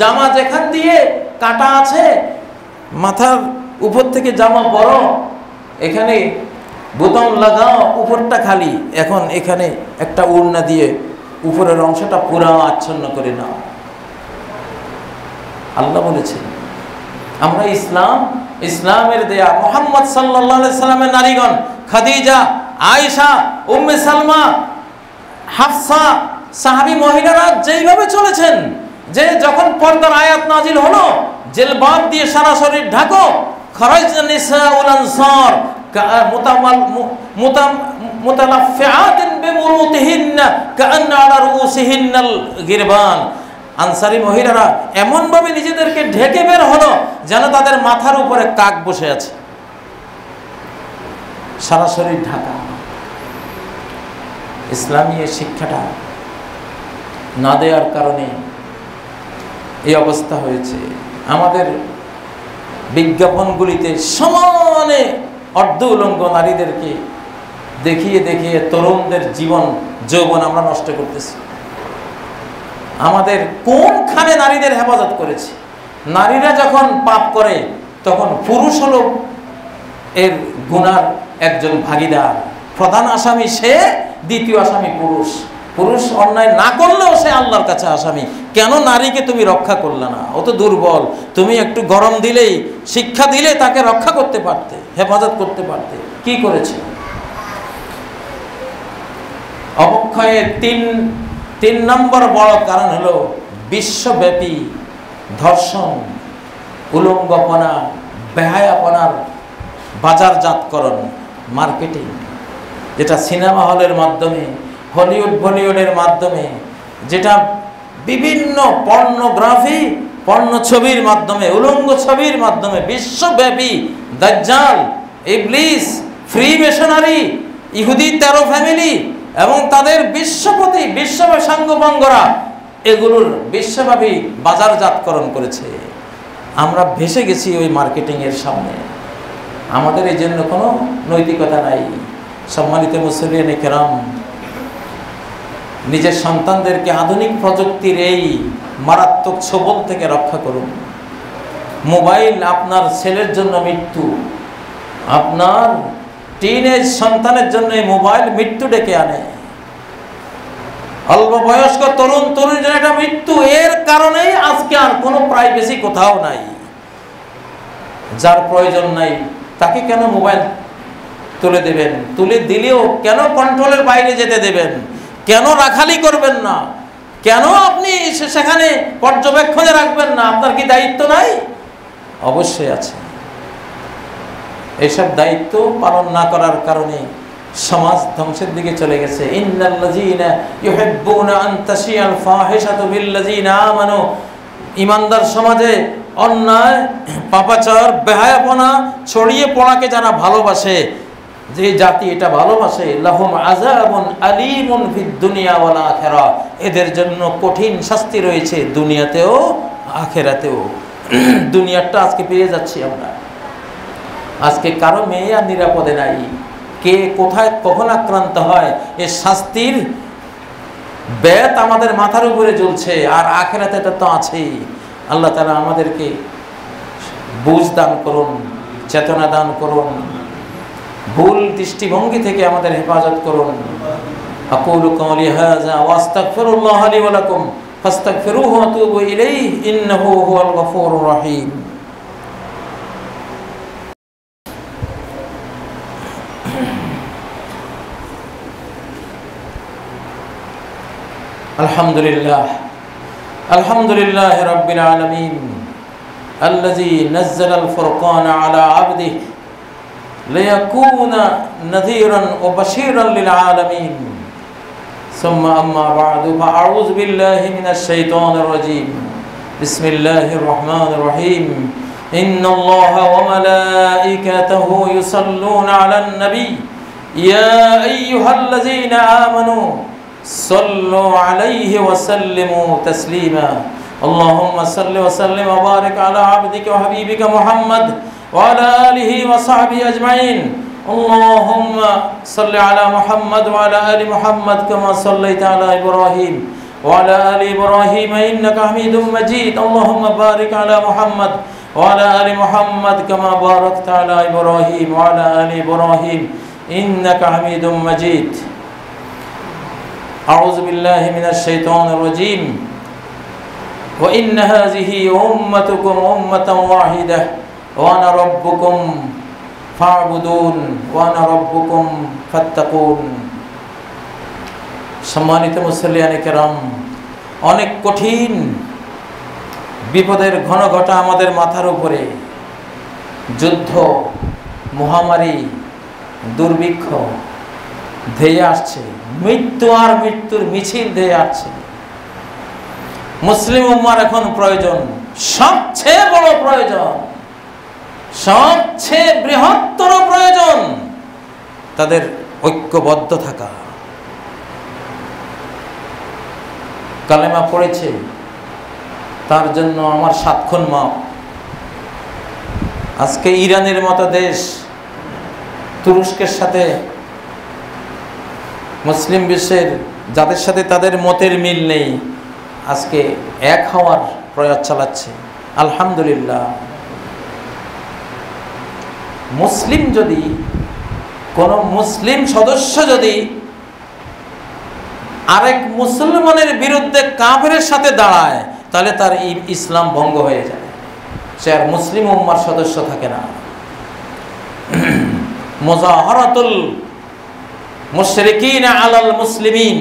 S1: জামা যেখান দিয়ে কাটা আছে, মাথার উপর থেকে জামা বড়, এখানে বোতাম লাগাও, উপরটা খালি, এখন এখানে একটা ওড়না দিয়ে উপরের অংশটা পুরো আচ্ছন্ন করে নাও। আল্লাহ বলেছেন আমরা ইসলামের দেয়া মুহাম্মদ সাল্লাল্লাহু আলাইহি সাল্লামের নারীগণ, খাদিজা, আয়েশা, উম্মে সালমা, হাফসা, সাহাবী মহিলারা যেইভাবে চলেছেন, যে যখন পর্দার আয়াত নাজিল হলো, জিলবাব দিয়ে সারা শরীর ঢাকো, খারাজনা নিসাউল আনসার মুতালাফিআতিন বিমুরুতিহিন্না কাআন্না আলা রুউসিহিন্নাল গিরবান। আনসারী মহিলারা এমনভাবে নিজেদেরকে ঢেকে বের হলো যেন তাদের মাথার উপরে কাক বসে আছে, সারা শরীর ঢাকা। ইসলামী এই শিক্ষাটা না দেওয়ার কারণে এই অবস্থা হয়েছে। আমাদের বিজ্ঞাপনগুলিতে সমানে অর্ধ উলঙ্গ নারীদেরকে দেখিয়ে দেখিয়ে তরুণদের জীবন যৌবন আমরা নষ্ট করতেছি। আমাদের কোনখানে নারীদের হেফাজত করেছে? নারীরা যখন পাপ করে তখন পুরুষ হলো এর গুনার একজন ভাগীদার, প্রধান আসামি সে, দ্বিতীয় আসামি পুরুষ। পুরুষ অন্যায় না করলেও সে আল্লাহর কাছে আসামি। কেন নারীকে তুমি রক্ষা করলে না? ও তো দুর্বল, তুমি একটু গরম দিলেই, শিক্ষা দিলে তাকে রক্ষা করতে পারতে, হেফাজত করতে পারতে। কি করেছে? অবক্ষয়ের তিন নম্বর বড় কারণ হলো বিশ্বব্যাপী ধর্ষণ, উলঙ্গপনা, বেহায়াপনার বাজারজাতকরণ, মার্কেটিং, যেটা সিনেমা হলের মাধ্যমে, হলিউড বলিউডের মাধ্যমে, যেটা বিভিন্ন পর্নোগ্রাফি, পর্ণ ছবির মাধ্যমে, উলঙ্গ ছবির মাধ্যমে বিশ্বব্যাপী দাজ্জাল, ইবলিস, ফ্রি মিশনারি, ইহুদি 13 ফ্যামিলি এবং তাদের বিশ্বপতি, বিশ্বব্যাপী সাঙ্গপাঙ্গরা এগুলোর বিশ্বব্যাপী বাজারজাতকরণ করেছে। আমরা ভেসে গেছি ওই মার্কেটিংয়ের সামনে। আমাদের এই জন্য কোনো নৈতিকতা নাই। সম্মানিত মুসলিয়ানে কেরাম, নিজের সন্তানদেরকে আধুনিক প্রযুক্তির এই মারাত্মক ছোবল থেকে রক্ষা করুন। মোবাইল আপনার ছেলের জন্য মৃত্যু, আপনার টিনেজ সন্তানের জন্য মোবাইল মৃত্যু ডেকে আনে। অল্প বয়স্ক তরুণ তরুণীদের একটা মৃত্যু, এর কারণেই আজকে আর কোনো প্রাইভেসি কোথাও নাই। যার প্রয়োজন নাই তাকে কেন মোবাইল তুলে দেবেন? তুলে দিলেও কেন কন্ট্রোলের বাইরে যেতে দেবেন? কেন রাখালি করবেন না? কেন আপনি সেখানে পর্যবেক্ষণে রাখবেন না? আপনার কি দায়িত্ব নাই? অবশ্যই আছে। এইসব দায়িত্ব পালন না করার কারণে সমাজ ধ্বংসের দিকে চলে গেছে। ইন্নাল্লাযীনা ইউহিব্বুনা আন তাশিয়াল ফাহিশাতু বিল্লাযীনা আমানু, ঈমানদার সমাজে অন্যায়, পাপাচার, বেহায়াপনা ছড়িয়ে পড়াকে যারা ভালোবাসে, যে জাতি এটা ভালোবাসে, লাহুম আযাবুন আলীমুন ফিদ দুনিয়া ওয়াল আখিরা, এদের জন্য কঠিন শাস্তি রয়েছে দুনিয়াতেও আখিরাতেও। দুনিয়াটা আজকে পেয়ে যাচ্ছি আমরা। আজকে কারো মেয়ে আর নিরাপদে নাই। কে কোথায় কখন আক্রান্ত হয় এর শাস্তির বেত আমাদের মাথার উপরে জ্বলছে, আর আখিরাতে তো আছেই। আল্লাহ তাআলা আমাদেরকে বুঝ দান করুন, চেতনা দান করুন, ভুল দৃষ্টিভঙ্গি থেকে আমাদের হেফাজত করুন। আকুলু কওলি হাযা ওয়া আস্তাগফিরুল্লাহ লি ওয়া লাকুম ফাস্তাগফিরুহু ওয়া তুবু ইলাইহি ইন্নাহু হুয়াল গফুরুর রহিম। আলহামদুলিল্লাহ, আলহামদুলিল্লাহি রাব্বিল আলামিন, الذي نزل الفرقان على عبده ليكون نذيرا وبشيرا للعالمين ثم أما بعد فأعوذ بالله من الشيطان الرجيم بسم الله الرحمن الرحيم إن الله وملائكته يصلون على النبي يا أيها الذين آمنوا صلوا عليه وسلموا تسليما اللهم صل وسلم وبارك على عبدك وحبيبك محمد وعلى آله وصحبه أجمعين اللهم صل على محمد وعلى آل محمد كما صليت على إبراهيم وعلى آل إبراهيم إنك حميد مجيد اللهم بارك على محمد وعلى آل محمد كما باركت على إبراهيم وعلى آل إبراهيم إنك حميد مجيد أعوذ بالله من الشيطان الرجيم وإن هذه أمتكم أمة واحدة وأنا ربكم فاعبدون وأنا ربكم فاتقون সম্মানিত মুসল্লিয়ানে কেরাম, অনেক কঠিন বিপদের ঘন ঘটা আমাদের মাথার উপরে, যুদ্ধ, মহামারী, দুর্ভিক্ষ ধেয়ে আসছে, মৃত্যু আর মৃত্যুর মিছিল ধেয়ে আসছে। মুসলিম উম্মার এখন প্রয়োজন, সবচেয়ে বড় প্রয়োজন, সবচেয়ে বৃহত্তর প্রয়োজন তাদের ঐক্যবদ্ধ থাকা। কালেমা পড়েছে, তার জন্য আমার 7 খুন মাপ। আজকে ইরানের মতো দেশ তুরস্কের সাথে, মুসলিম বিশ্বের যাদের সাথে তাদের মতের মিল নেই, আজকে এক হওয়ার প্রয়াস চালাচ্ছে। আলহামদুলিল্লাহ। মুসলিম যদি, কোন মুসলিম সদস্য যদি আরেক মুসলমানের বিরুদ্ধে কাফেরের সাথে দাঁড়ায়, তাহলে তার ইসলাম ভঙ্গ হয়ে যায়, সে আর মুসলিম উম্মার সদস্য থাকে না। মুজাহারাতুল মুশরিকিন আলাল মুসলিমিন,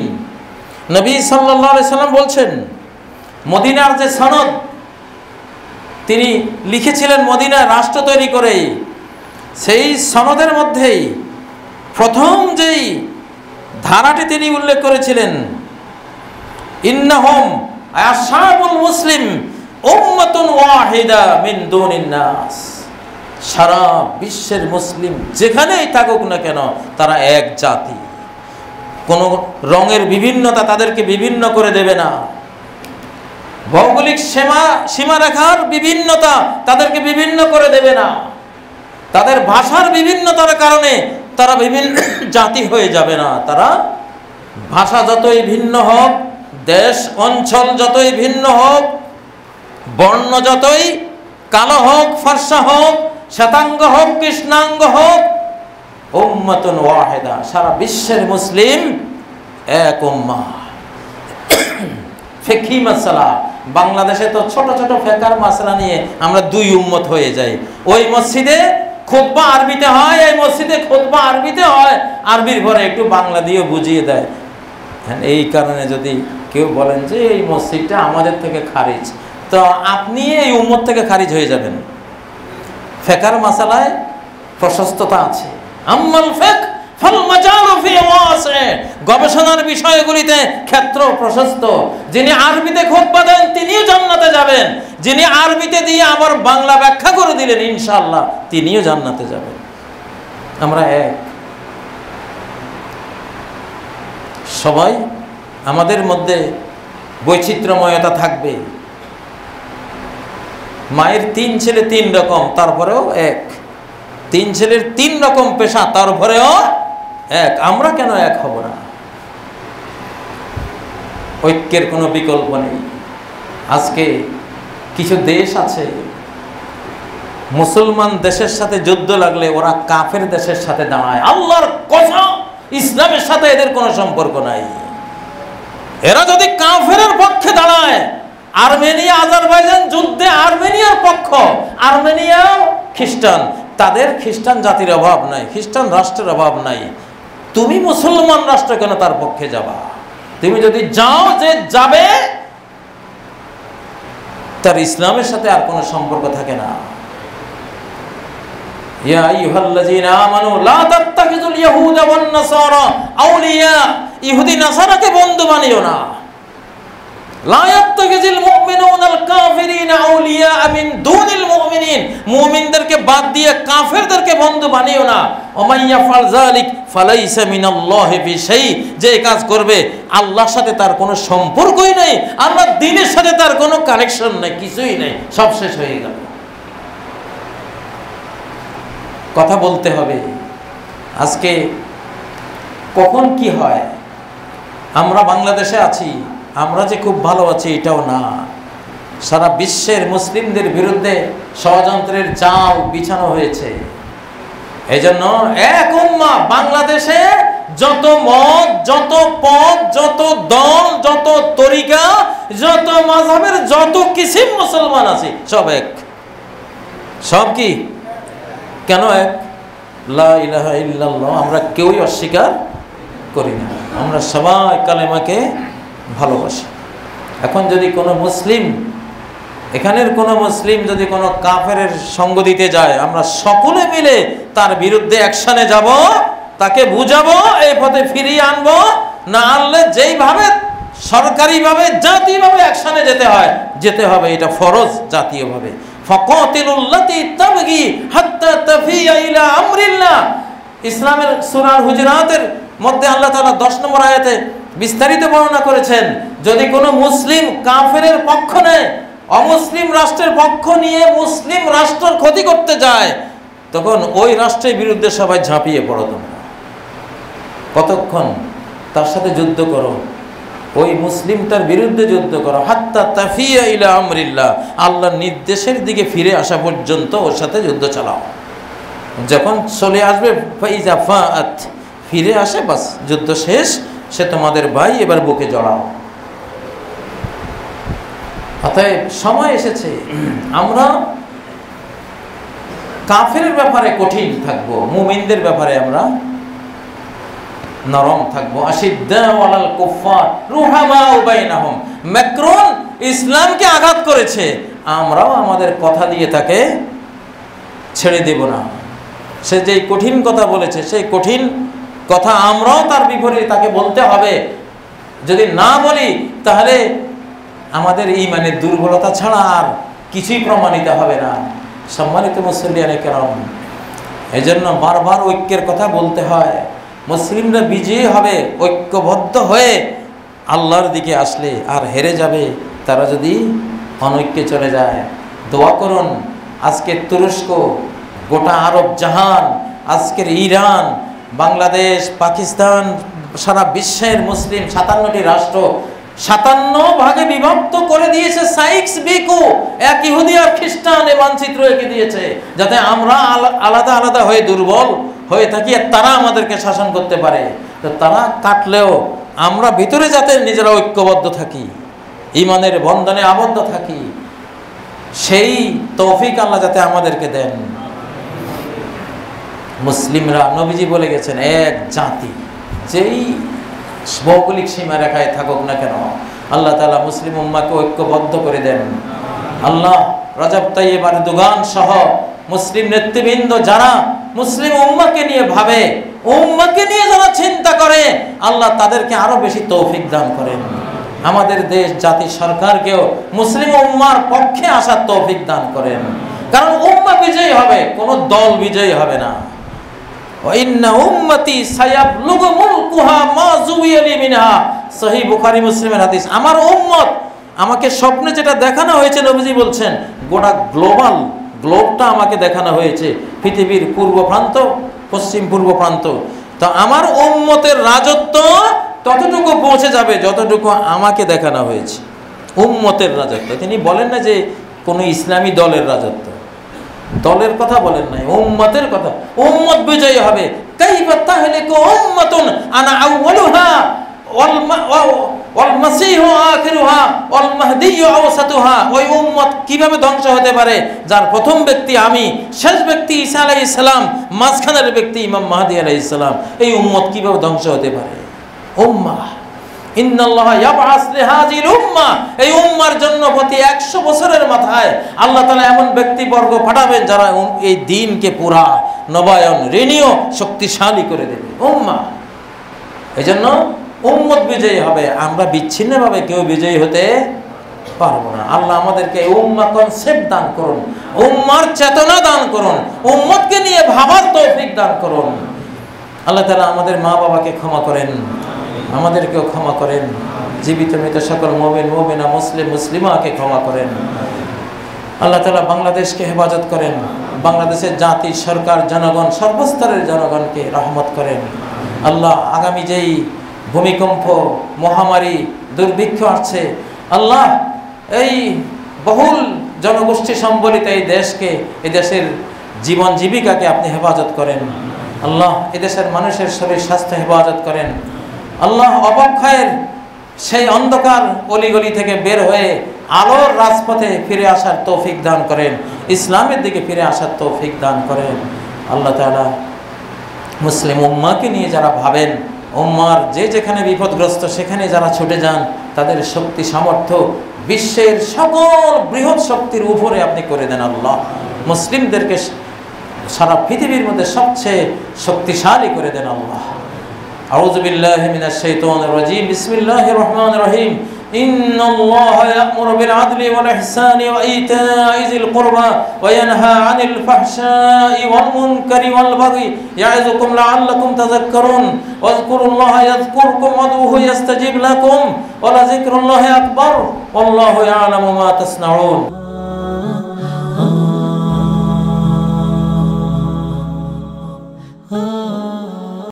S1: নবী সাল্লাল্লাহু আলাইহি সাল্লাম বলছেন, মদিনার যে সনদ তিনি লিখেছিলেন মদিনায় রাষ্ট্র তৈরি করে, সেই সনদের মধ্যেই প্রথম যেই ধারাটি তিনি উল্লেখ করেছিলেন, ইন্নাহুম আসহাবুল মুসলিম উম্মাতুন ওয়াহিদা মিন দুনিন নাস, সারা বিশ্বের মুসলিম যেখানেই থাকুক না কেন তারা এক জাতি, কোনো রঙের বিভিন্নতা তাদেরকে বিভিন্ন করে দেবে না, ভৌগোলিক সীমারেখার বিভিন্নতা তাদেরকে বিভিন্ন করে দেবে না, তাদের ভাষার বিভিন্নতার কারণে তারা বিভিন্ন জাতি হয়ে যাবে না। তারা ভাষা যতই ভিন্ন হোক, দেশ অঞ্চল যতই ভিন্ন হোক, বর্ণ যতই কালো হোক, ফর্সা হোক, শ্বেতাঙ্গ হোক, কৃষ্ণাঙ্গ হোক, উম্মাতুন ওয়াহিদা, সারা বিশ্বের মুসলিম এক উম্মাহ। ফিকহি মাসআলা, বাংলাদেশে তো ছোট ছোট ফিকহের মাসআলা নিয়ে আমরা 2 উম্মত হয়ে যাই। ওই মসজিদে খুতবা আরবিতে হয়, এই মসজিদে খুতবা আরবিতে হয়, আরবির পরে একটু বাংলা দিয়ে বুঝিয়ে দেয়। এই কারণে যদি কেউ বলেন যে এই মসজিদটা আমাদের থেকে খারিজ, তো আপনি এই উম্মত থেকে খারিজ হয়ে যাবেন। ফিকহের মাসআলায় প্রশস্ততা আছে। আম্মাল ফিকহ ফাল মাজালু ফি ওয়াসি, গবেষণার বিষয়গুলিতে ক্ষেত্র প্রশস্ত। যিনি আরবিতে খুতবা দেন তিনিও জান্নাতে যাবেন, যিনি আরবিতে দিয়ে আবার বাংলা ব্যাখ্যা করে দিলেন ইনশাআল্লাহ তিনিও জান্নাতে যাবেন। আমরা এক, সবাই আমাদের মধ্যে বৈচিত্র্যময়তা থাকবে। মায়ের 3 ছেলে 3 রকম, তারপরেও এক। 3 ছেলের 3 রকম পেশা, তারপরেও এক। আমরা কেন এক হব না? ঐক্যের কোনো বিকল্প নেই। আজকে কিছু দেশ আছে, মুসলমান দেশের সাথে যুদ্ধ লাগলে ওরা কাফের দেশের সাথে দাঁড়ায়। আল্লাহর কসম, ইসলামের সাথে এদের কোনো সম্পর্ক নাই। এরা যদি কাফেরের পক্ষে দাঁড়ায়, আর্মেনিয়া আজারবাইজান যুদ্ধে আর্মেনিয়ার পক্ষ, আর্মেনিয়াও খ্রিস্টান, তাদের খ্রিস্টান জাতির অভাব নাই, খ্রিস্টান রাষ্ট্রের অভাব নাই। তুমি মুসলমান রাষ্ট্র কেন তার পক্ষে যাবা? তুমি যদি যাও, যে যাবে তার ইসলামের সাথে আর কোনো সম্পর্ক থাকে না। ইয়া আইয়ুহাল্লাযীনা আমানু লা তাত্তাখিযুল ইয়াহুদা ওয়ান নাসারা আউলিয়া, ইহুদি নাসারাকে বন্ধু বানিও না। লা ইয়াত্তাখিযুল মুমিনুনাল কাফিরিনা আউলিয়া মিন দুনিল মুমিনিন, মুমিনদেরকে বাদ দিয়ে কাফেরদেরকে বন্ধু বানিও না। ওয়া ইয়াফআল যালিক ফালাইসা মিনাল্লাহি বিশাই, যে কাজ করবে আল্লাহর সাথে তার কোনো সম্পর্কই নেই, আল্লাহর দ্বীনের সাথে তার কোনো কানেকশন নেই, কিছুই নেই, সব শেষ হয়ে গেল। কথা বলতে হবে। আজকে কখন কি হয়, আমরা বাংলাদেশে আছি, আমরা যে খুব ভালো আছি এটাও না, সারা বিশ্বের মুসলিমদের বিরুদ্ধে ষড়যন্ত্রের জাল বিছানো হয়েছে। এজন্য এক উম্মাহ, বাংলাদেশে যত মত, যত পথ, যত দল, যত তরিকা, যত মাযহাবের যত কিসিম মুসলমান আছে, সব এক। সব কি? কেন এক? লা ইলাহা ইল্লাল্লাহ আমরা কেউই অস্বীকার করি না, আমরা সবাই কালেমাকে ভালোবাসি। এখন যদি কোনো মুসলিম, এখানের কোনো মুসলিম যদি কোনো কাফেরের সঙ্গ দিতে যায়, আমরা সকলে মিলে তার বিরুদ্ধে অ্যাকশনে যাব, তাকে বুঝাবো, এই পথে ফিরিয়ে আনবো। না আনলে যেইভাবে সরকারিভাবে জাতীয়ভাবে অ্যাকশনে যেতে হবে, এটা ফরজ জাতীয়ভাবে। ফাকাতিলুল্লাতী তাবগি হাত্তা তাফিয়া ইলা আমরিল্লাহ, ইসলামের সূরা হুজুরাতের মধ্যে আল্লাহ তাআলা 10 নম্বর আয়াতে বিস্তারিত বর্ণনা করেছেন, যদি কোনো মুসলিম কাফেরের পক্ষ নেয়, অমুসলিম রাষ্ট্রের পক্ষ নিয়ে মুসলিম রাষ্ট্রের ক্ষতি করতে যায়, তখন ওই রাষ্ট্রের বিরুদ্ধে সবাই ঝাঁপিয়ে পড়ো। তোমরা কতক্ষণ তার সাথে যুদ্ধ করো, ওই মুসলিমটার বিরুদ্ধে যুদ্ধ করো, হাত্তা তাফিয়া ইলা আমরিল্লাহ, আল্লাহর নির্দেশের দিকে ফিরে আসা পর্যন্ত ওর সাথে যুদ্ধ চালাও। যখন চলে আসবে ফাইজা ফাআত, ফিরে আসে, বাস যুদ্ধ শেষ, সে তোমাদের ভাই, এবার বুকে জড়াও। অতএব সময় এসেছে আমরা কাফেরের ব্যাপারে কঠিন থাকবো, মুমিনদের ব্যাপারে আমরা নরম থাকবো। আশিদ্দাউ আলাল কুফফার রুহামাউ বাইনাহুম, ম্যাক্রন ইসলামকে আঘাত করেছে, আমরাও আমাদের কথা দিয়ে তাকে ছেড়ে দেব না। সে যেই কঠিন কথা বলেছে, সেই কঠিন কথা আমরাও তার বিপরীতে তাকে বলতে হবে। যদি না বলি তাহলে আমাদের ঈমানের দুর্বলতা ছাড়া আর কিছুই প্রমাণিত হবে না। সম্মানিত মুসলিয়ানে কেরাম, এজন্য বারবার ঐক্যের কথা বলতে হয়। মুসলিমরা বিজয়ী হবে ঐক্যবদ্ধ হয়ে আল্লাহর দিকে আসলে, আর হেরে যাবে তারা যদি অনৈক্যে চলে যায়। দোয়া করুন, আজকের তুরস্ক, গোটা আরব জাহান, আজকের ইরান, বাংলাদেশ, পাকিস্তান, সারা বিশ্বের মুসলিম 57টি রাষ্ট্র 57 ভাগে বিভক্ত করে দিয়েছে সাইক্স বিকু, এক ইহুদি আর খ্রিস্টান এ মানচিত্র এঁকে দিয়েছে, যাতে আমরা আলাদা আলাদা হয়ে দুর্বল হয়ে থাকি আর তারা আমাদেরকে শাসন করতে পারে। তো তারা কাটলেও আমরা ভিতরে যাতে নিজেরা ঐক্যবদ্ধ থাকি, ঈমানের বন্ধনে আবদ্ধ থাকি, সেই তৌফিক আল্লাহ যাতে আমাদেরকে দেন। মুসলিমরা, নবীজি বলে গেছেন, এক জাতি, যেই ভৌগোলিক সীমারেখায় থাকুক না কেন, আল্লাহ তাআলা মুসলিম উম্মাহকে ঐক্যবদ্ধ করে দেন। আল্লাহ রজব তাইয়্যিব এরদোগান সহ মুসলিম নেতৃবৃন্দ যারা মুসলিম উম্মাহকে নিয়ে ভাবে, উম্মাহকে নিয়ে যারা চিন্তা করে, আল্লাহ তাদেরকে আরো বেশি তৌফিক দান করেন। আমাদের দেশ, জাতি, সরকারকেও মুসলিম উম্মাহর পক্ষে আসার তৌফিক দান করেন, কারণ উম্মাহ বিজয়ী হবে, কোনো দল বিজয়ী হবে না। ইন্না উম্মতি সায়াবলুগু মুলকুহা মা যুবিয়ালি মিনহা, সহিহ বুখারী মুসলিমের হাদিস। আমার উম্মত, আমাকে স্বপ্নে যেটা দেখানো হয়েছে, নবীজি বলছেন, গোটা গ্লোবটা আমাকে দেখানো হয়েছে, পৃথিবীর পূর্ব প্রান্ত, পশ্চিম পূর্ব প্রান্ত। তো আমার উম্মতের রাজত্ব ততটুকু পৌঁছে যাবে যতটুকু আমাকে দেখানো হয়েছে। উম্মতের রাজত্ব, তিনি বলেন না যে কোনো ইসলামী দলের রাজত্ব, দলের কথা বলেন নাই, উম্মতের কথা। উম্মত বিজয়ী হবে। কাইফা তাহলিকু উম্মাতুন আনা আউয়ালুহা ওয়াল মাসীহু আখিরুহা ওয়াল মাহদিয়্যু আওসাতুহা, ওই উম্মত কিভাবে ধ্বংস হতে পারে যার প্রথম ব্যক্তি আমি, শেষ ব্যক্তি ঈসা আলাইহিস সালাম, মাঝখানের ব্যক্তি ইমাম মাহদী আলাইহিস সালাম। এই উম্মত কিভাবে ধ্বংস হতে পারে? উম্মাহ, ইন্নাল্লাহা ইয়াবআস লিহাযিল উম্মাহ, এই উম্মার জন্য প্রতি 100 বছরের মাথায় আল্লাহ তাআলা এমন ব্যক্তিবর্গ পাঠাবেন যারা এই দ্বীনকে পুরা নবায়ন, রিনিউ, শক্তিশালী করে দেবে উম্মাহ। এজন্য উম্মত বিজয়ী হবে, আমরা বিচ্ছিন্নভাবে কেউ বিজয়ী হতে পারবো না। আল্লাহ আমাদেরকে উম্মাহ কনসেপ্ট দান করুন, উম্মার চেতনা দান করুন, উম্মতকে নিয়ে ভাবার তৌফিক দান করুন। আল্লাহ তাআলা আমাদের মা বাবাকে ক্ষমা করেন, আমাদেরকেও ক্ষমা করেন, জীবিত মৃত সকল মুমিন মুমিনা মুসলিম মুসলিমাকে ক্ষমা করেন। আল্লাহ তাআলা বাংলাদেশকে হেফাজত করেন, বাংলাদেশের জাতি, সরকার, জনগণ, সর্বস্তরের জনগণকে রহমত করেন। আল্লাহ আগামী যেই ভূমিকম্প, মহামারী, দুর্ভিক্ষ আসছে, আল্লাহ এই বহুল জনগোষ্ঠী সম্বলিত এই দেশকে, এই দেশের জীবন জীবিকাকে আপনি হেফাজত করেন। আল্লাহ এদেশের মানুষের শরীর স্বাস্থ্য হেফাজত করেন। আল্লাহ অবক্ষয়ের সেই অন্ধকার অলিগলি থেকে বের হয়ে আলোর রাজপথে ফিরে আসার তৌফিক দান করেন, ইসলামের দিকে ফিরে আসার তৌফিক দান করেন। আল্লাহ তাআলা মুসলিম উম্মাহকে নিয়ে যারা ভাবেন, উম্মার যে যেখানে বিপদগ্রস্ত সেখানে যারা ছুটে যান, তাদের শক্তি সামর্থ্য বিশ্বের সকল বৃহৎ শক্তির উপরে আপনি করে দেন। আল্লাহ মুসলিমদেরকে সারা পৃথিবীর মধ্যে সবচেয়ে শক্তিশালী করে দেন। আল্লাহ আউযু বিল্লাহি মিনাশ শাইতানির রাজীম, বিসমিল্লাহির রহমানির রহিম। ইন্নাল্লাহা ইয়া'মুরু বিল আদলি ওয়াল ইহসানি ওয়া ইতা'i যিল কুরবা ওয়া ইয়ানহা 'আনিল ফাহশাই ওয়াল মুনকারি ওয়াল বাগই ইয়া'iযুকুম লা'আল্লাকুম তাযাক্কারুন ওয়াযকুরুল্লাহা ইয়াযকুরকুম ওয়াদউহু ইয়াস্তাজিব লাকুম ওয়া লাযিকরুল্লাহি আকবার ওয়াল্লাহু ইয়া'লামু মা তাসনাউন।